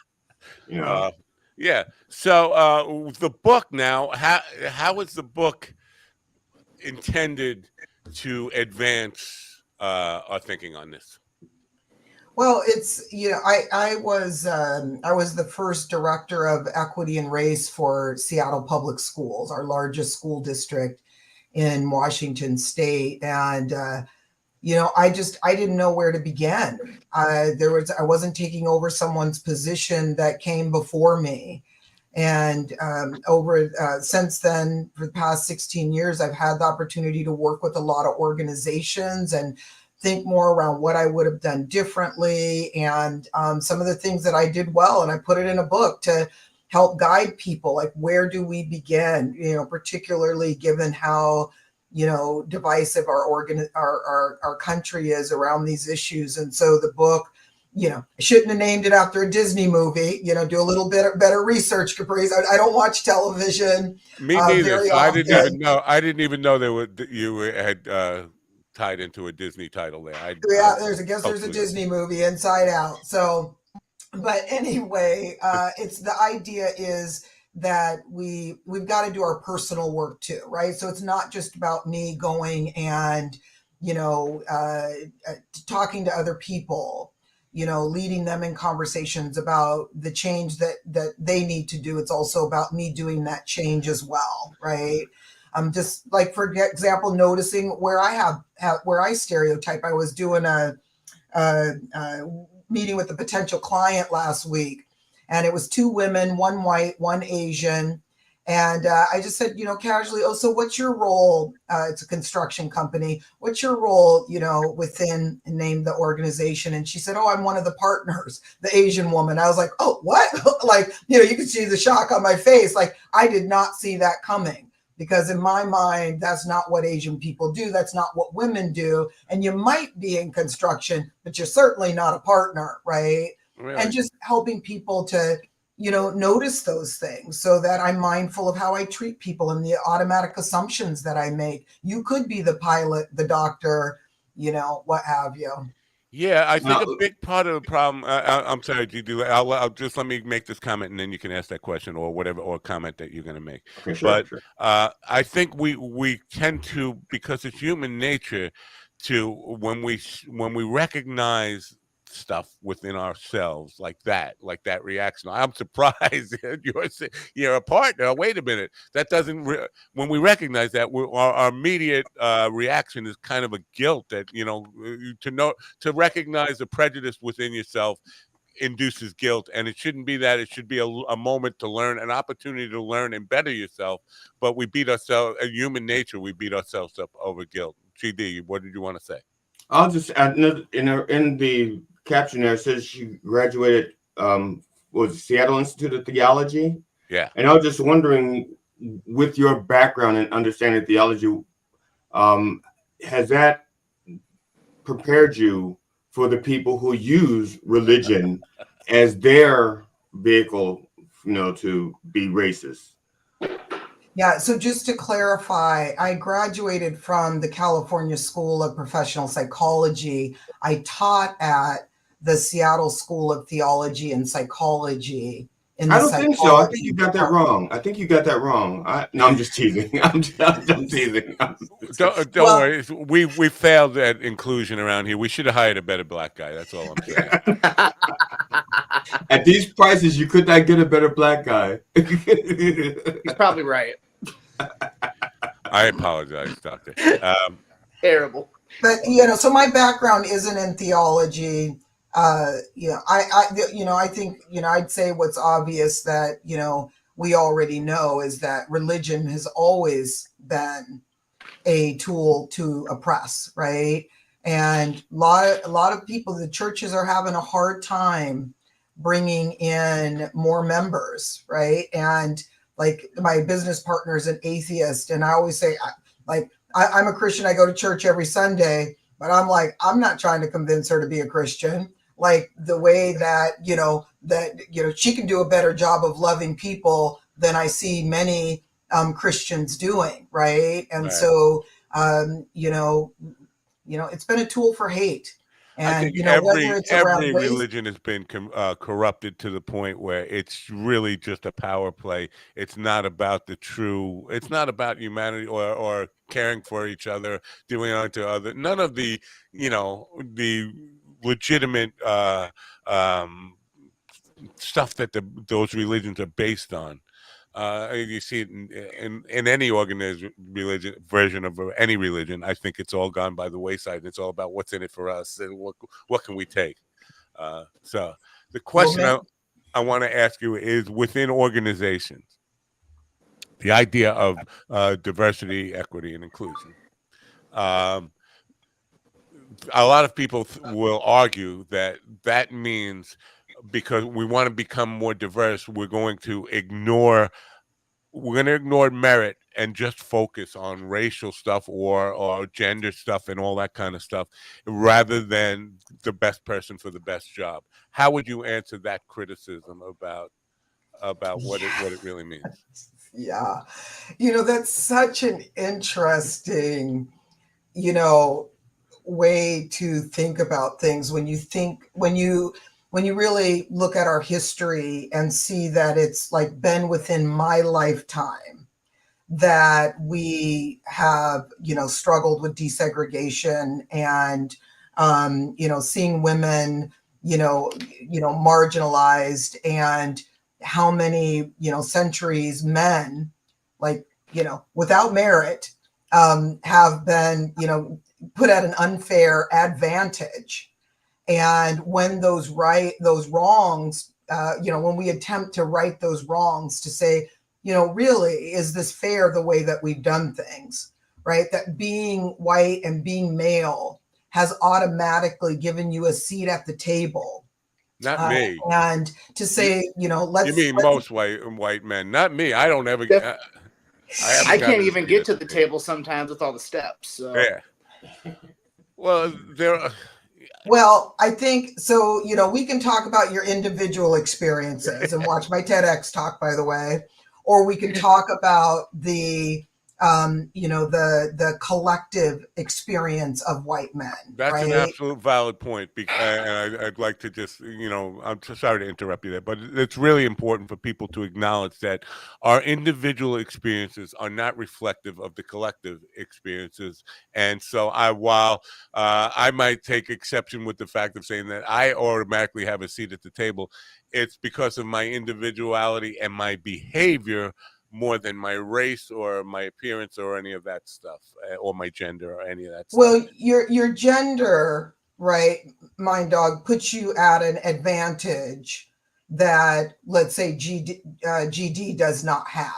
Yeah. So the book now, how is the book intended to advance our thinking on this? Well, it's, I was the first director of equity and race for Seattle Public Schools, our largest school district in Washington State. And, I didn't know where to begin. I wasn't taking over someone's position that came before me. And since then, for the past 16 years, I've had the opportunity to work with a lot of organizations and think more around what I would have done differently and some of the things that I did well. And I put it in a book to help guide people, like, where do we begin, particularly given how, divisive our country is around these issues. And so the book, I shouldn't have named it after a Disney movie. Do a little bit better research, Caprice. I don't watch television. Me neither. So I didn't even know you had tied into a Disney title there. There's a Disney movie, Inside Out. So, but anyway, it's the idea is that we've got to do our personal work too, right? So it's not just about me going and talking to other people, leading them in conversations about the change that they need to do. It's also about me doing that change as well, right? Just like, for example, noticing where I stereotype. I was doing a meeting with a potential client last week, and it was two women, one white, one Asian. And I just said, casually, oh, so what's your role? It's a construction company. What's your role, within, and named the organization? And she said, oh, I'm one of the partners, the Asian woman. I was like, oh, what? Like, you could see the shock on my face. Like, I did not see that coming. because in my mind, that's not what Asian people do. That's not what women do. And you might be in construction, but you're certainly not a partner, right? Really? And just helping people to, notice those things so that I'm mindful of how I treat people and the automatic assumptions that I make. You could be the pilot, the doctor, what have you. Yeah, I think a big part of the problem. I'm sorry, GD. I'll just let me make this comment, and then you can ask that question or whatever, or comment that you're going to make. Okay, sure, but I think we tend to, because it's human nature, to when we recognize stuff within ourselves like that reaction. I'm surprised you're a partner. Wait a minute, that doesn't. When we recognize that, our immediate reaction is kind of a guilt that to recognize the prejudice within yourself induces guilt, and it shouldn't be that. It should be a moment to learn, an opportunity to learn and better yourself. But we beat ourselves, human nature, we beat ourselves up over guilt. GD, what did you want to say? I'll just add in the caption there, it says she graduated was Seattle Institute of Theology. Yeah. And I was just wondering, with your background and understanding theology, has that prepared you for the people who use religion as their vehicle, to be racist? Yeah, so just to clarify, I graduated from the California School of Professional Psychology. I taught at the Seattle School of Theology and Psychology. I don't think so. I think you got that wrong. No, I'm just teasing. I'm teasing. Don't worry. We failed at inclusion around here. We should have hired a better black guy. That's all I'm saying. At these prices, you could not get a better black guy. He's probably right. I apologize, Doctor. Terrible. But so my background isn't in theology. I think I'd say what's obvious that we already know is that religion has always been a tool to oppress, right? And a lot of people, the churches are having a hard time bringing in more members, right? And like my business partner is an atheist, and I always say, I'm a Christian. I go to church every Sunday, but I'm not trying to convince her to be a Christian. Like the way that she can do a better job of loving people than I see many Christians doing, right? And so it's been a tool for hate. And I think every religion has been corrupted to the point where it's really just a power play. It's not about it's not about humanity or caring for each other, doing unto other. None of the the legitimate stuff that those religions are based on. You see it in any organized version of any religion. I think it's all gone by the wayside. It's all about what's in it for us and what can we take. So the question I want to ask you is, within organizations, the idea of diversity, equity, and inclusion. A lot of people will argue that means, because we want to become more diverse, we're going to ignore merit and just focus on racial stuff or gender stuff and all that kind of stuff, rather than the best person for the best job. How would you answer that criticism about what it really means? Yeah, that's such an interesting, way to think about things when you really look at our history and see that it's like been within my lifetime that we have, struggled with desegregation and, seeing women, marginalized, and how many, centuries men, without merit, have been, put at an unfair advantage. And when those wrongs, when we attempt to right those wrongs, to say, really, is this fair the way that we've done things, right? That being white and being male has automatically given you a seat at the table. Not me. And to say, let's... You mean most white men, not me. I don't ever... I can't even get to the table sometimes with all the steps. So. Yeah. Well, Well, I think so. We can talk about your individual experiences and watch my TEDx talk, by the way, or we can talk about the the collective experience of white men. That's right? an absolute valid point. And I'd like to just, I'm so sorry to interrupt you there, but it's really important for people to acknowledge that our individual experiences are not reflective of the collective experiences. And so while I might take exception with the fact of saying that I automatically have a seat at the table, it's because of my individuality and my behavior more than my race or my appearance or any of that stuff, or my gender or any of that stuff. Well, your gender, right, Mind Dog, puts you at an advantage that, let's say, GD does not have.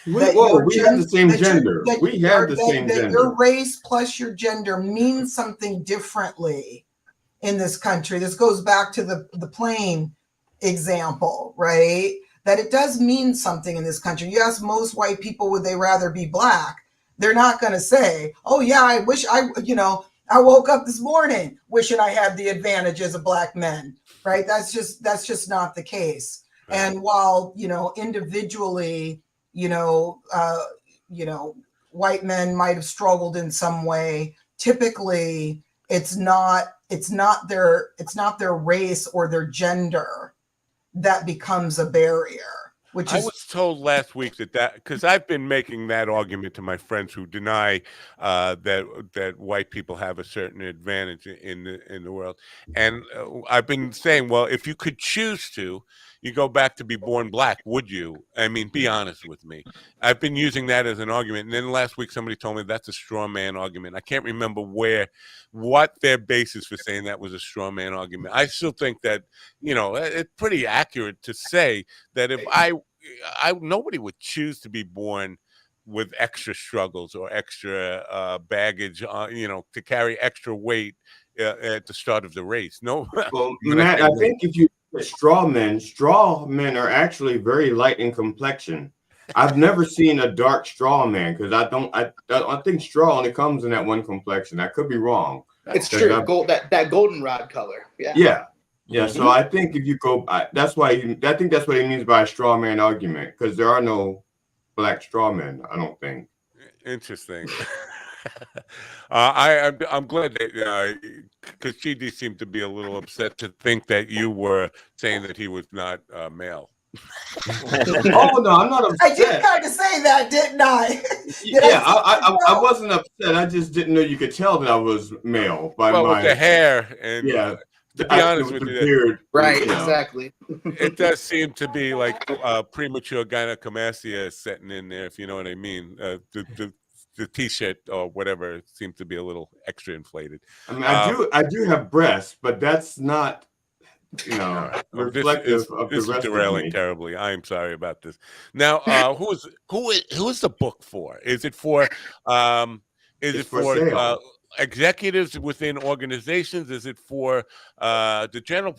We have the same gender. We have the same gender. Your race plus your gender means something differently in this country. This goes back to the plane example, right? That it does mean something in this country. You ask most white people, would they rather be black? They're not going to say, oh yeah, I wish I woke up this morning wishing I had the advantages of black men, right? That's just not the case. Right. And while, individually, white men might have struggled in some way, typically it's not their race or their gender that becomes a barrier. I was told last week that because I've been making that argument to my friends who deny that white people have a certain advantage in the world, and I've been saying, well, if you could choose to, you go back to be born black, would you? I mean, be honest with me. I've been using that as an argument, and then last week somebody told me that's a straw man argument. I can't remember what their basis for saying that was a straw man argument. I still think that it's pretty accurate to say that if nobody would choose to be born with extra struggles or extra baggage, to carry extra weight at the start of the race. No, well, Matt, I think if you straw men are actually very light in complexion. I've never seen a dark straw man because I think straw only comes in that one complexion. I could be wrong. It's true. That goldenrod color. Yeah. Yeah. Yeah. Mm-hmm. So I think if you go, I think that's what he means by a straw man argument, because there are no black straw men, I don't think. Interesting. I'm glad that because GD seemed to be a little upset to think that you were saying that he was not male. Oh no, I'm not upset. I did kind of say that, didn't I? I wasn't upset. I just didn't know you could tell that I was male by with the hair and to be honest with you, beard, right? Exactly. It does seem to be like premature gynecomastia setting in there, if you know what I mean. The T-shirt or whatever seems to be a little extra inflated. I mean, I do have breasts, but that's not, reflective of the rest of me. This is derailing terribly. I am sorry about this. Now, who is the book for? Is it for executives within organizations? Is it for the general?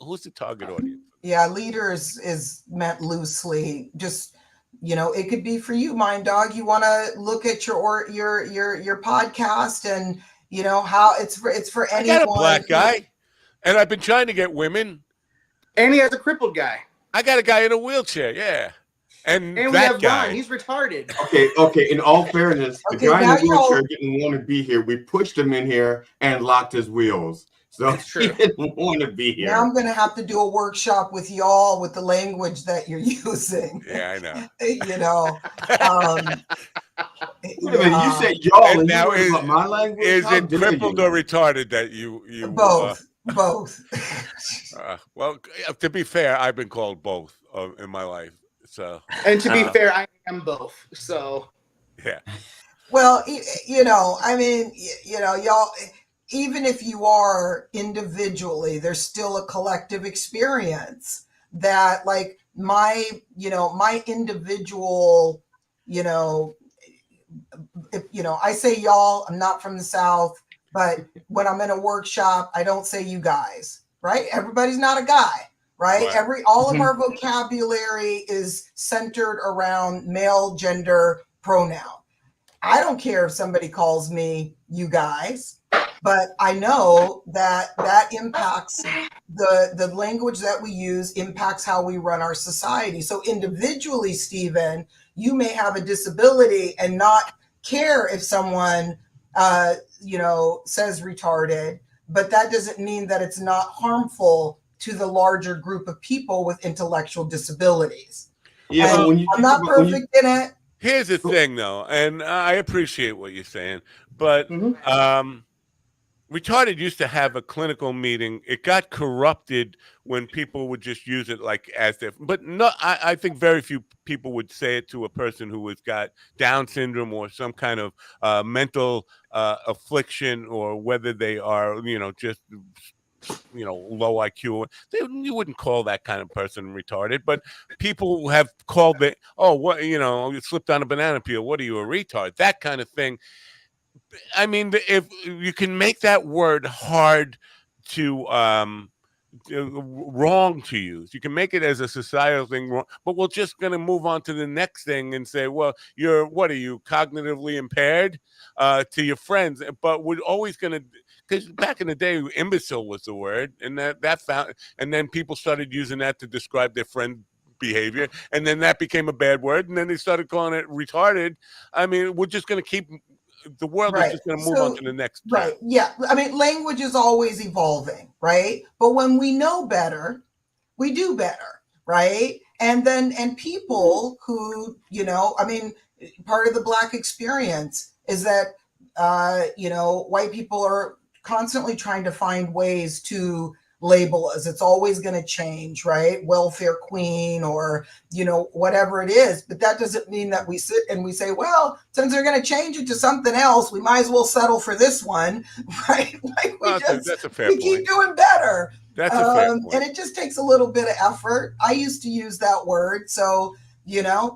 Who's the target audience? Yeah, leaders is meant loosely. Just it could be for you, Mind Dog. You want to look at your podcast and how it's for anyone. I got a black guy, and I've been trying to get women. And he has a crippled guy. I got a guy in a wheelchair. Yeah. And we have guy, Ron. He's retarded. Okay. In all fairness, the guy in the wheelchair didn't want to be here. We pushed him in here and locked his wheels. So he didn't want to be here. Now I'm going to have to do a workshop with y'all with the language that you're using. Yeah, I know. Wait a minute, you said y'all and now you about my language? Is it crippled or retarded that you both? Well, to be fair, I've been called both in my life. So, and to be fair, I am both. So, yeah. Well, I mean, y'all, even if you are individually, there's still a collective experience that, like, my individual, I say y'all, I'm not from the South, but when I'm in a workshop, I don't say you guys, right? Everybody's not a guy. right? All of our vocabulary is centered around male gender pronoun. I don't care if somebody calls me you guys, but I know that that impacts the language that we use, impacts how we run our society. So individually, Stephen, you may have a disability and not care if someone says retarded, but that doesn't mean that it's not harmful to the larger group of people with intellectual disabilities. Yeah, and but when you I'm not perfect in it. Here's the thing, though, and I appreciate what you're saying, but retarded used to have a clinical meaning. It got corrupted when people would just use it like as if, but no, I think very few people would say it to a person who has got Down syndrome or some kind of mental affliction, or whether they are, just low IQ. You wouldn't call that kind of person retarded, but people have called it, oh, what, you slipped on a banana peel. What are you, a retard? That kind of thing. I mean, if you can make that word hard to wrong to use, you can make it as a societal thing wrong, but we're just going to move on to the next thing and say, well, what are you, cognitively impaired, to your friends? But we're always going to, because back in the day, imbecile was the word, and and then people started using that to describe their friend behavior, and then that became a bad word, and then they started calling it retarded. I mean, we're just going to keep, the world is just going to move on to the next term. Right. Yeah. I mean, language is always evolving, right? But when we know better, we do better, right? And people who, part of the Black experience is that, white people are constantly trying to find ways to label us. It's always going to change, right? Welfare queen, or, whatever it is. But that doesn't mean that we sit and we say, well, since they're going to change it to something else, we might as well settle for this one, right? Like that's a fair point. Keep doing better. That's a fair point. And it just takes a little bit of effort. I used to use that word. So,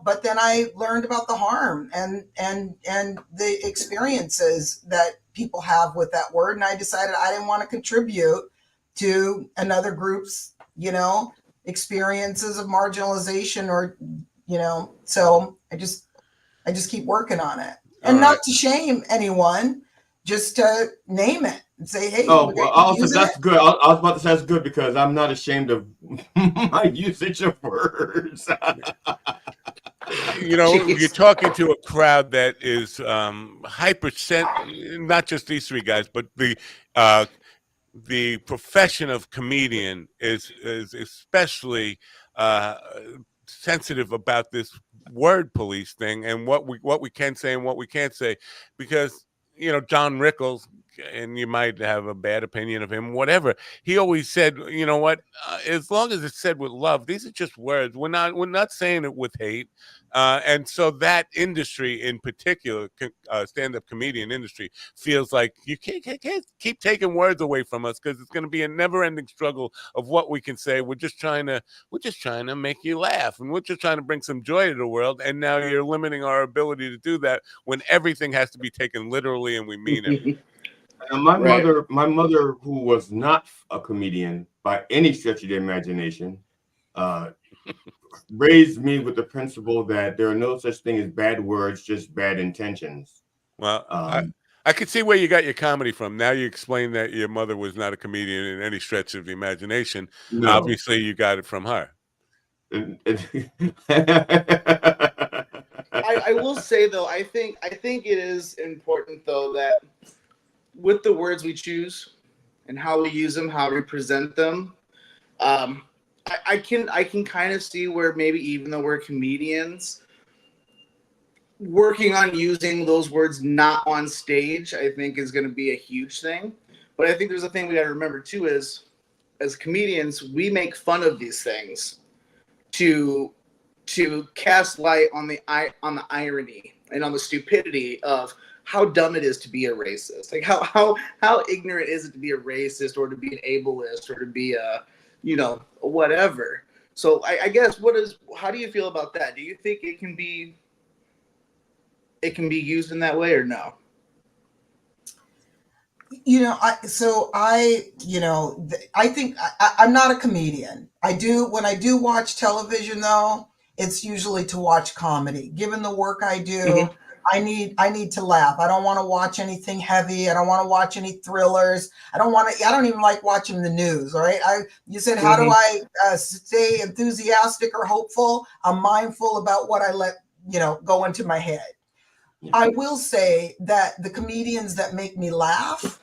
but then I learned about the harm and the experiences that people have with that word. And I decided I didn't want to contribute to another group's, experiences of marginalization, or, so I just keep working on it. And not to shame anyone, just to name it and say, hey. Oh, well, also that's good. I was about to say that's good, because I'm not ashamed of my usage of words. You're talking to a crowd that is not just these three guys, but the profession of comedian is especially sensitive about this word police thing, and what we can say and what we can't say, because John Rickles, and you might have a bad opinion of him, whatever, he always said, as long as it's said with love, these are just words. We're not saying it with hate. And so that industry in particular, stand-up comedian industry, feels like you can't keep taking words away from us, because it's going to be a never-ending struggle of what we can say. We're just trying to make you laugh, and we're just trying to bring some joy to the world. And now you're limiting our ability to do that when everything has to be taken literally and we mean it. My mother, who was not a comedian by any stretch of the imagination, raised me with the principle that there are no such thing as bad words, just bad intentions. Well, I could see where you got your comedy from. Now you explain that your mother was not a comedian in any stretch of the imagination. No. Obviously, you got it from her. I will say, though, I think it is important, though, that with the words we choose and how we use them, how we present them, I can kind of see where maybe even though we're comedians, working on using those words not on stage, I think is going to be a huge thing. But I think there's a thing we got to remember too, is as comedians, we make fun of these things to cast light on the irony and on the stupidity of how dumb it is to be a racist. Like how ignorant is it to be a racist, or to be an ableist, or to be a whatever. So I guess how do you feel about that? Do you think it can be used in that way, or no? I think I'm not a comedian. When I do watch television though, it's usually to watch comedy. Given the work I do, I need to laugh. I don't want to watch anything heavy. I don't want to watch any thrillers. I don't even like watching the news. All right. You said, how do I stay enthusiastic or hopeful? I'm mindful about what I let, go into my head. I will say that the comedians that make me laugh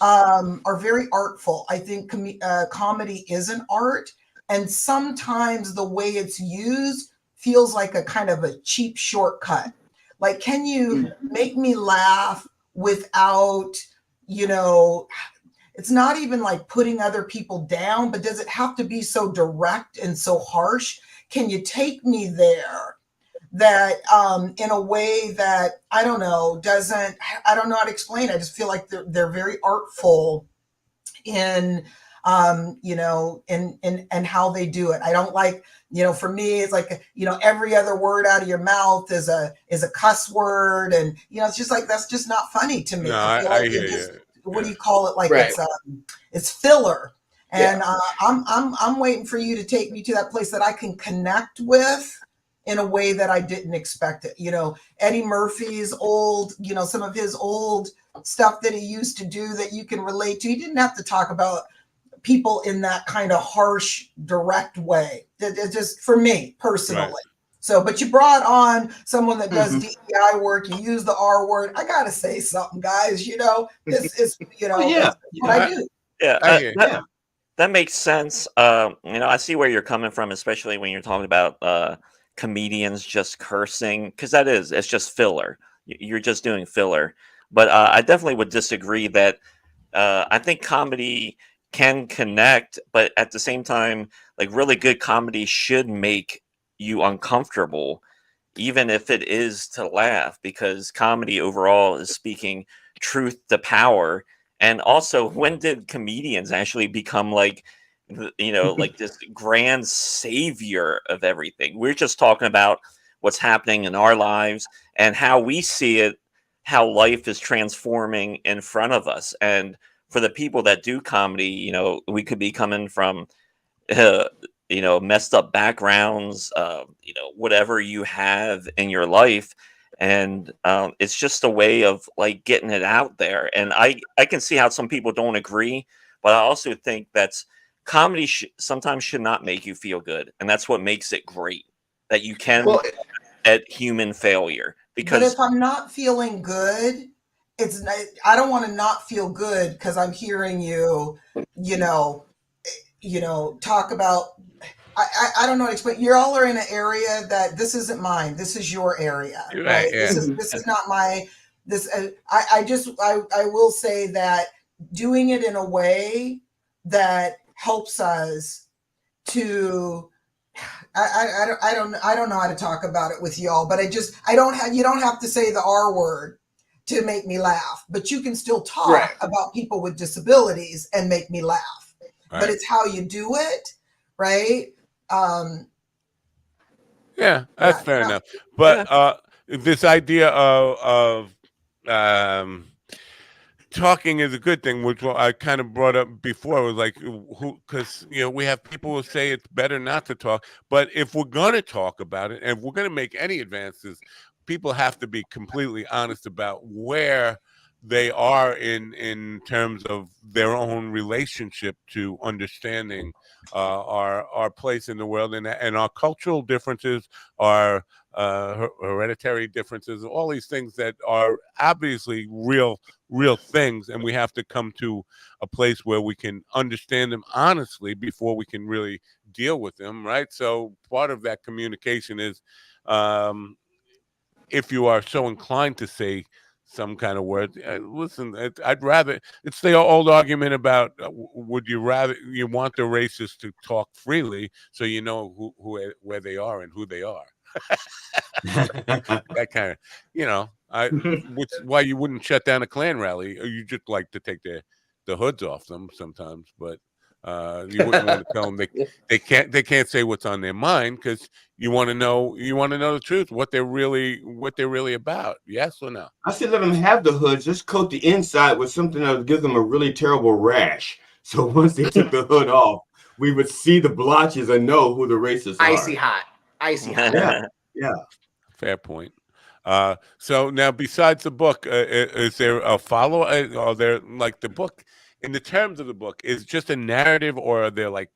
are very artful. I think comedy is an art, and sometimes the way it's used feels like a kind of a cheap shortcut. Like, can you make me laugh without, it's not even like putting other people down, but does it have to be so direct and so harsh? Can you take me there? That in a way that I don't know how to explain. I just feel like they're very artful in in how they do it. I don't like, for me it's like, every other word out of your mouth is a cuss word, and it's just like, that's just not funny to me. No, I feel like I hear just, you. what do you call it? Like, Right. it's filler. And I'm waiting for you to take me to that place that I can connect with in a way that I didn't expect it. Eddie Murphy's old, some of his old stuff that he used to do that you can relate to. He didn't have to talk about people in that kind of harsh, direct way. It just, for me personally. Right. So, but you brought on someone that does DEI work. You use the R word. I got to say something, guys. This is, it's what I do. Yeah. That makes sense. I see where you're coming from, especially when you're talking about comedians just cursing, because it's just filler. You're just doing filler. But I definitely would disagree that I think comedy can connect, but at the same time, like, really good comedy should make you uncomfortable, even if it is to laugh, because comedy overall is speaking truth to power. And also, when did comedians actually become like, like this grand savior of everything? We're just talking about what's happening in our lives and how we see it, how life is transforming in front of us. And for the people that do comedy, we could be coming from, messed up backgrounds, whatever you have in your life. And it's just a way of like getting it out there. And I can see how some people don't agree, but I also think that's comedy sometimes should not make you feel good. And that's what makes it great, that you can at human failure. Because but if I'm not feeling good, I don't want to not feel good because I'm hearing you, talk about, I don't know how to explain. You all are in an area that this isn't mine. This is your area, right? Yeah. This is not my, I will say that doing it in a way that helps us to, I don't know how to talk about it with y'all, but you don't have to say the R word to make me laugh, but you can still talk about people with disabilities and make me laugh. Right. But it's how you do it, right? That's fair enough. But this idea of talking is a good thing, which I kind of brought up before. Was like, because we have people who say it's better not to talk, but if we're going to talk about it, and if we're going to make any advances, people have to be completely honest about where they are in terms of their own relationship to understanding our place in the world, and our cultural differences, our hereditary differences, all these things that are obviously real things, and we have to come to a place where we can understand them honestly before we can really deal with them, right? So part of that communication is, if you are so inclined to say some kind of word, listen, I'd rather, it's the old argument about would you rather, you want the racists to talk freely so you know where they are and who they are. That kind of, which why you wouldn't shut down a Klan rally, or you just like to take the hoods off them sometimes. But You wouldn't want to tell them they can't say what's on their mind, because you want to know the truth, what they're really about. Yes or no? I should let them have the hoods. Just coat the inside with something that would give them a really terrible rash. So once they took the hood off, we would see the blotches and know who the racists are. Icy hot. Yeah. Fair point. So now, besides the book, is there a follow? Are there, like, the book, in the terms of the book, is just a narrative, or are there like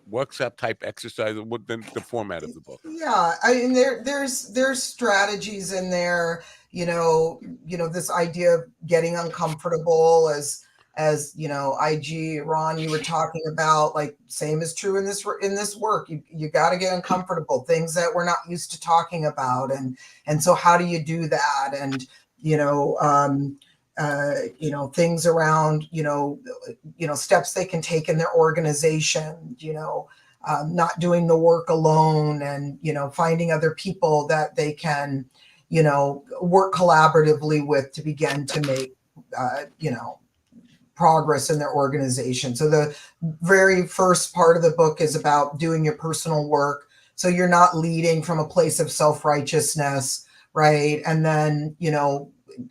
workshop type exercises? What the format of the book? Yeah, I mean there's strategies in there. This idea of getting uncomfortable as IG Ron, you were talking about, like, same is true in this work. You got to get uncomfortable, things that we're not used to talking about, and so how do you do that? And things around steps they can take in their organization, not doing the work alone, and finding other people that they can work collaboratively with to begin to make progress in their organization. So the very first part of the book is about doing your personal work, so you're not leading from a place of self-righteousness, right? And then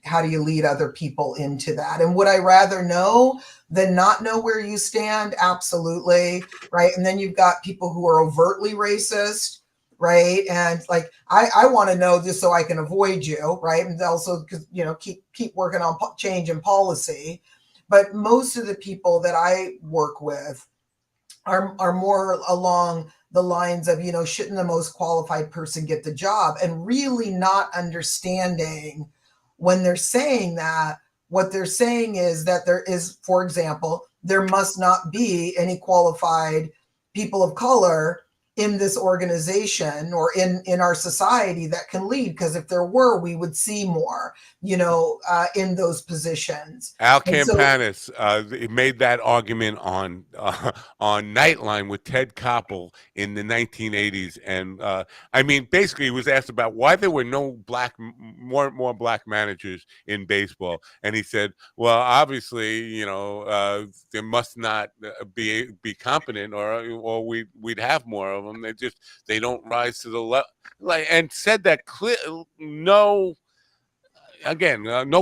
how do you lead other people into that? And would I rather know than not know where you stand? Absolutely, right? And then you've got people who are overtly racist, right? And like, I want to know just so I can avoid you, right? And also, because keep working on change in policy. But most of the people that I work with are more along the lines of, shouldn't the most qualified person get the job? And really not understanding, when they're saying that, what they're saying is that there is, for example, there must not be any qualified people of color in this organization or in our society that can lead, because if there were, we would see more, in those positions. Al Campanis made that argument on Nightline with Ted Koppel in the 1980s, and I mean, basically, he was asked about why there were no more black managers in baseball, and he said, "Well, obviously, there must not be competent, or we'd have more of them. They don't rise to the level." And said that clear, no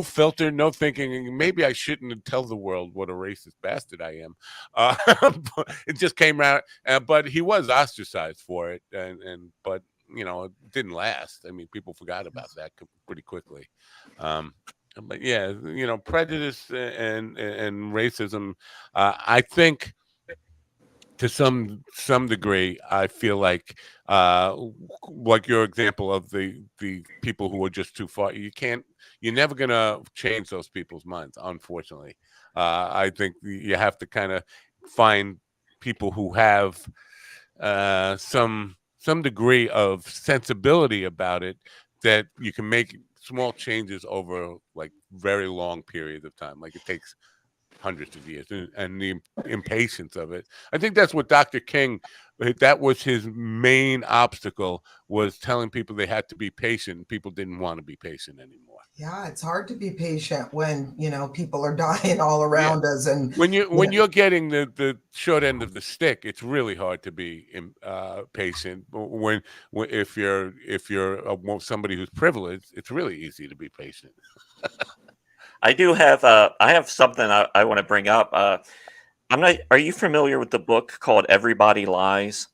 filter, no thinking. Maybe I shouldn't tell the world what a racist bastard I am. It just came out, but he was ostracized for it, but it didn't last. I mean, people forgot about that pretty quickly. But yeah, prejudice and racism. I think, to some degree, I feel like your example of the people who are just too far. You're never gonna change those people's minds, unfortunately. I think you have to kind of find people who have some degree of sensibility about it, that you can make small changes over like very long periods of time. Like, it takes hundreds of years, and the impatience of it. I think that's what Dr. King, that was his main obstacle, was telling people they had to be patient. People didn't want to be patient anymore. Yeah, it's hard to be patient when people are dying all around us, and when you're getting the short end of the stick, it's really hard to be patient. When if you're somebody who's privileged, it's really easy to be patient. I do have I have something I want to bring up. Are you familiar with the book called Everybody Lies?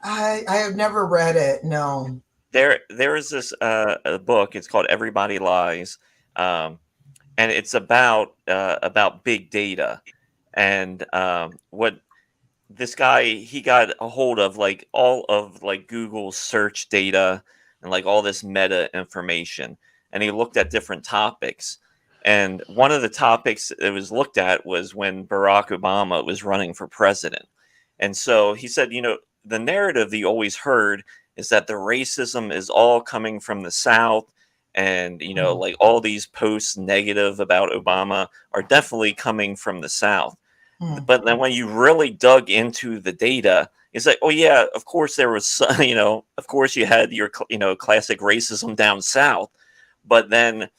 I have never read it. No. There is this book. It's called Everybody Lies, and it's about big data, and what this guy, he got a hold of, like, all of like Google's search data and like all this meta information, and he looked at different topics. And one of the topics that was looked at was when Barack Obama was running for president. And so he said, the narrative that you always heard is that the racism is all coming from the South. And, like, all these posts negative about Obama are definitely coming from the South. But then when you really dug into the data, it's like, oh yeah, of course there was, of course you had your, classic racism down South. But then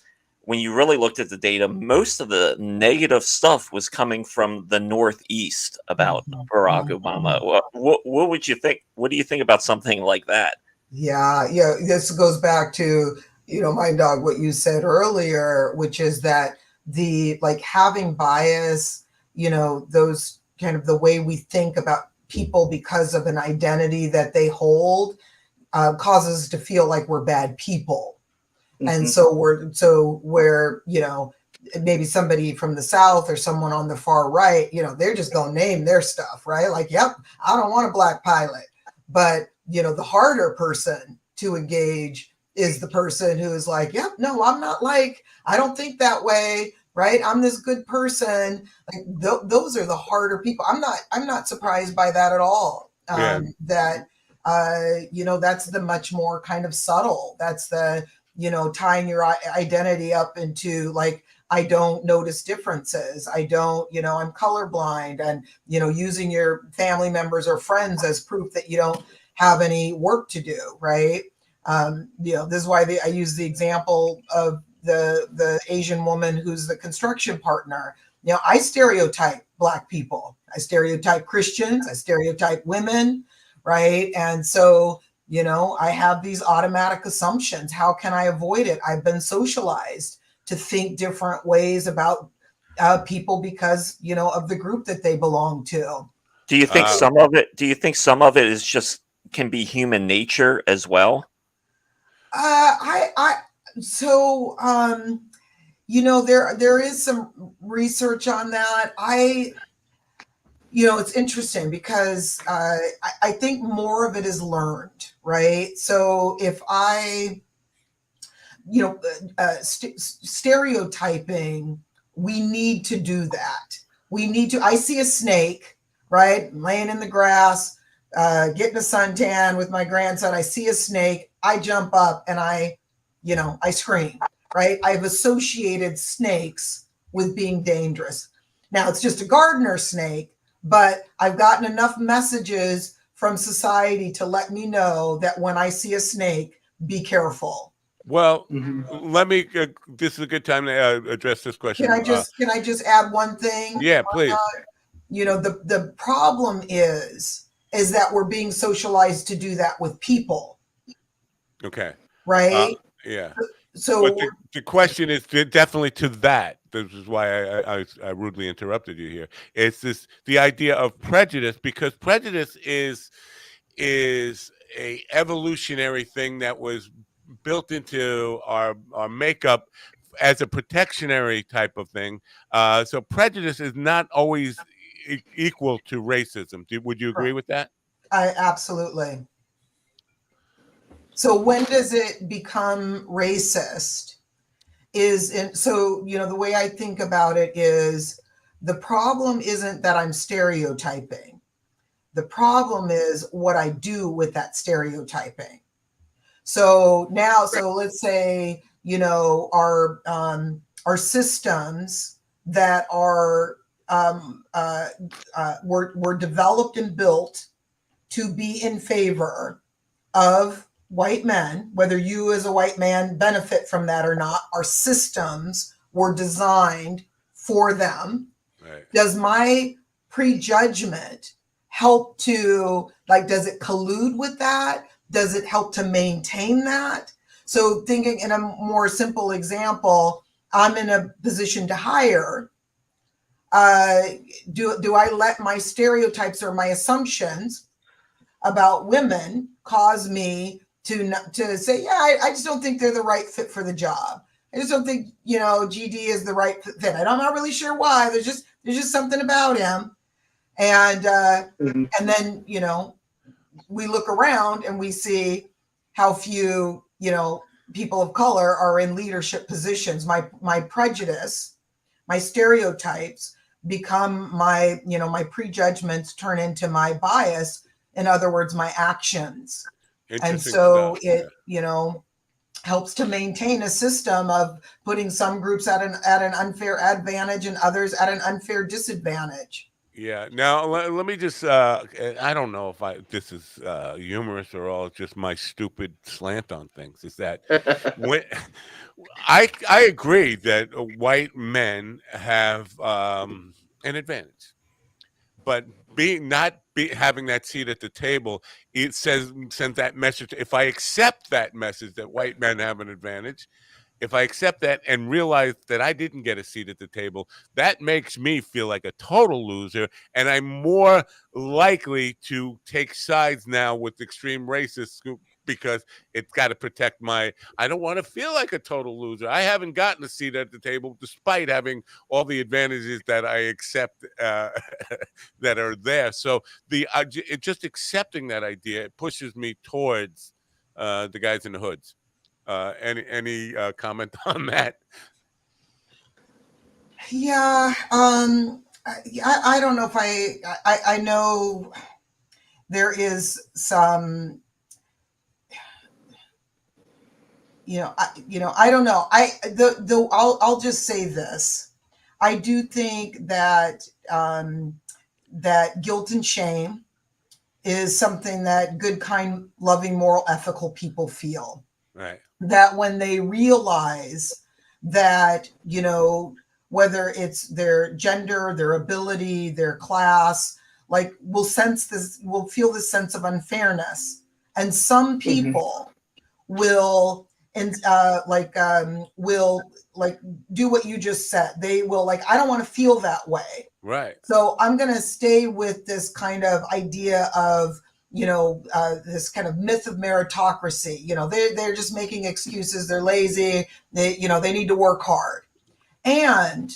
when you really looked at the data, most of the negative stuff was coming from the Northeast about Barack Obama. What would you think? What do you think about something like that? Yeah, this goes back to, Mind Dog, what you said earlier, which is that the like having bias, those kind of the way we think about people because of an identity that they hold causes us to feel like we're bad people. And so we're maybe somebody from the South or someone on the far right, they're just going to name their stuff, right? Like, yep, I don't want a black pilot. But, the harder person to engage is the person who is like, yep, no, I'm not I don't think that way, right? I'm this good person. Like those are the harder people. I'm not surprised by that at all. That, that's the much more kind of subtle. That's the, tying your identity up into like, I don't notice differences. I don't, I'm colorblind, and, using your family members or friends as proof that you don't have any work to do. Right. This is why I use the example of the Asian woman who's the construction partner. I stereotype Black people. I stereotype Christians. I stereotype women. Right. And so, I have these automatic assumptions. How can I avoid it? I've been socialized to think different ways about people because, of the group that they belong to. Do you think some of it? Do you think some of it is just can be human nature as well? There is some research on that. It's interesting because I think more of it is learned, right? So if stereotyping, we need to do that. I see a snake, right? I'm laying in the grass, getting a suntan with my grandson. I see a snake. I jump up and I scream, right? I've associated snakes with being dangerous. Now it's just a gardener snake, but I've gotten enough messages from society to let me know that when I see a snake, be careful. Well, let me. This is a good time to address this question. Can I just add one thing? Yeah, please. The problem is that we're being socialized to do that with people. Okay. Right. Yeah. So but the question is definitely to that. This is why I rudely interrupted you here. It's the idea of prejudice, because prejudice is a evolutionary thing that was built into our makeup as a protectionary type of thing. So prejudice is not always equal to racism. Would you agree with that? Absolutely. So when does it become racist? The way I think about it is the problem isn't that I'm stereotyping. The problem is what I do with that stereotyping. So let's say, our systems that are were developed and built to be in favor of white men, whether you as a white man benefit from that or not, our systems were designed for them. Right. Does my prejudgment help to, does it collude with that? Does it help to maintain that? So thinking in a more simple example, I'm in a position to hire. Do I let my stereotypes or my assumptions about women cause me to say, yeah, I just don't think they're the right fit for the job. I just don't think, GD is the right fit. I'm not really sure why. There's just something about him. And then, we look around and we see how few, people of color are in leadership positions. My prejudice, my stereotypes become my prejudgments turn into my bias. In other words, my actions. And so it, helps to maintain a system of putting some groups at an unfair advantage and others at an unfair disadvantage. Yeah. Now let me just I don't know if this is humorous or all just my stupid slant on things. Is that when I agree that white men have an advantage, but having that seat at the table, it sends that message. If I accept that message that white men have an advantage, if I accept that and realize that I didn't get a seat at the table, that makes me feel like a total loser. And I'm more likely to take sides now with extreme racists because it's got to protect I don't want to feel like a total loser. I haven't gotten a seat at the table despite having all the advantages that I accept that are there. So just accepting that idea, it pushes me towards the guys in the hoods. Any comment on that? Yeah, I don't know if I know there is some, I don't know. I'll just say this. I do think that that guilt and shame is something that good, kind, loving, moral, ethical people feel. Right. That when they realize that, whether it's their gender, their ability, their class, like will feel this sense of unfairness. And some people will do what you just said. They will I don't want to feel that way. Right. So I'm going to stay with this kind of idea of, this kind of myth of meritocracy. They're just making excuses. They're lazy. They need to work hard. And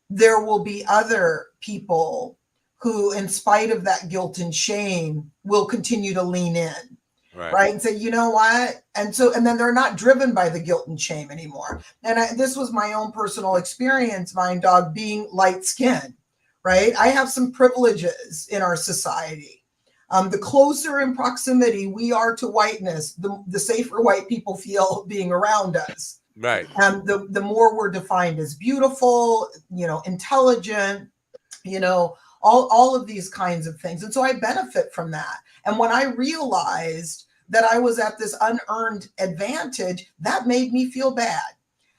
there will be other people who, in spite of that guilt and shame, will continue to lean in. Right. And say, you know what? And then they're not driven by the guilt and shame anymore. And this was my own personal experience, Mind Dog, being light skinned. Right. I have some privileges in our society. The closer in proximity we are to whiteness, the safer white people feel being around us. Right. And the more we're defined as beautiful, intelligent, all of these kinds of things. And so I benefit from that. And when I realized that I was at this unearned advantage, that made me feel bad.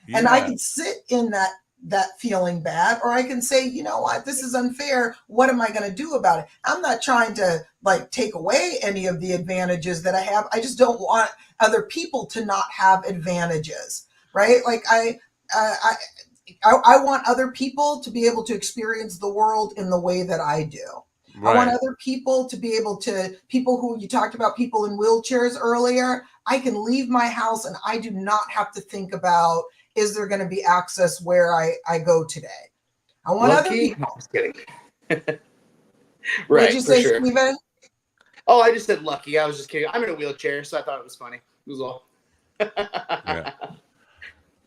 Yeah. And I could sit in that feeling bad, or I can say, you know what, this is unfair. What am I going to do about it? I'm not trying to take away any of the advantages that I have. I just don't want other people to not have advantages, right? I want other people to be able to experience the world in the way that I do. Right. I want other people to be able to, people who you talked about, people in wheelchairs earlier, I can leave my house and I do not have to think about, is there going to be access where I go today? I want other people. No, just kidding. Right, did you say, sure. Steven? Oh, I just said lucky. I was just kidding. I'm in a wheelchair, so I thought it was funny. It was all. Yeah.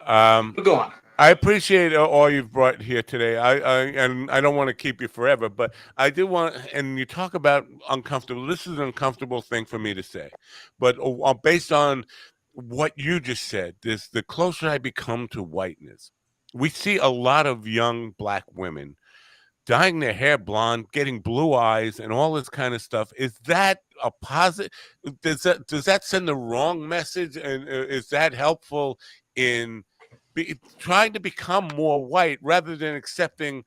But go on. I appreciate all you've brought here today. And I don't want to keep you forever, but I do want. And you talk about uncomfortable. This is an uncomfortable thing for me to say, but based on what you just said, the closer I become to whiteness, we see a lot of young black women dyeing their hair blonde, getting blue eyes, and all this kind of stuff. Is that a positive? Does that send the wrong message? And is that helpful in trying to become more white rather than accepting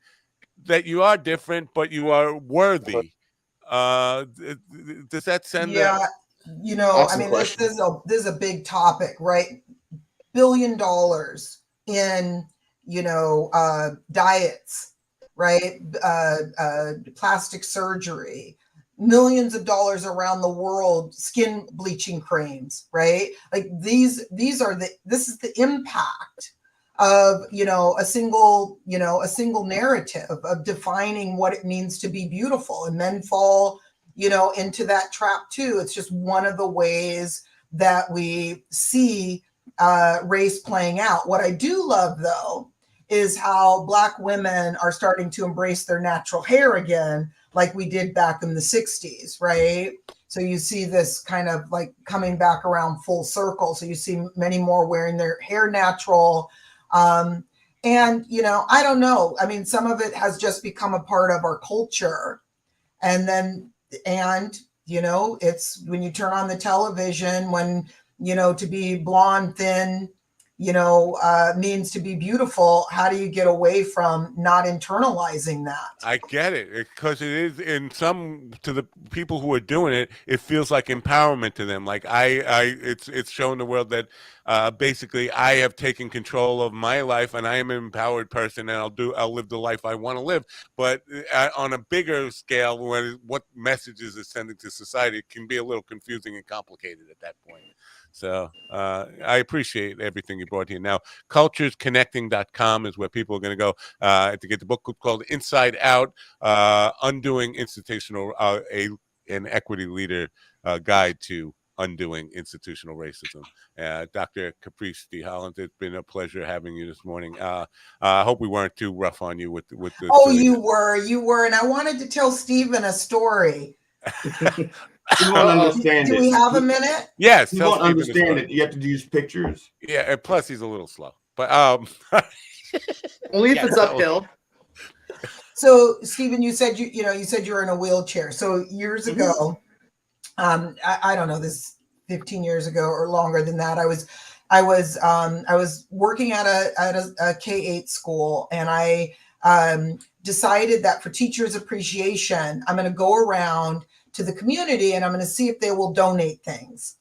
that you are different, but you are worthy? Does that send? Yeah, awesome I mean, question. this is a big topic, right? $1 billion in, diets, right? Plastic surgery, millions of dollars around the world, skin bleaching creams, right? This is the impact of, a single narrative of defining what it means to be beautiful, and men fall, into that trap too. It's just one of the ways that we see race playing out. What I do love, though, is how Black women are starting to embrace their natural hair again, like we did back in the 60s, right? So you see this kind of coming back around full circle. So you see many more wearing their hair natural. And, I don't know. I mean, some of it has just become a part of our culture. And it's when you turn on the television, when, to be blonde, thin, means to be beautiful. How do you get away from not internalizing that? I get it, because it is, to the people who are doing it, it feels like empowerment to them. Like it's showing the world that basically I have taken control of my life and I am an empowered person, and I'll live the life I want to live. But on a bigger scale, what messages it's sending to society, it can be a little confusing and complicated at that point. So I appreciate everything you brought here. Now, culturesconnecting.com is where people are going to go to get the book called Inside Out, Undoing Institutional, an Equity Leader Guide to Undoing Institutional Racism. Dr. Caprice D. Holland, it's been a pleasure having you this morning. I hope we weren't too rough on you with the you were. And I wanted to tell Stephen a story. You won't understand it. Do we have a minute? Yes. You won't understand it. You have to use pictures. Yeah, and plus he's a little slow. But only if it's uphill. So, Stephen, you said you said you were in a wheelchair. So years ago, I don't know, this 15 years ago or longer than that, I was working at a K-8 school, and I decided that for Teachers Appreciation, I'm going to go around to the community and I'm going to see if they will donate things,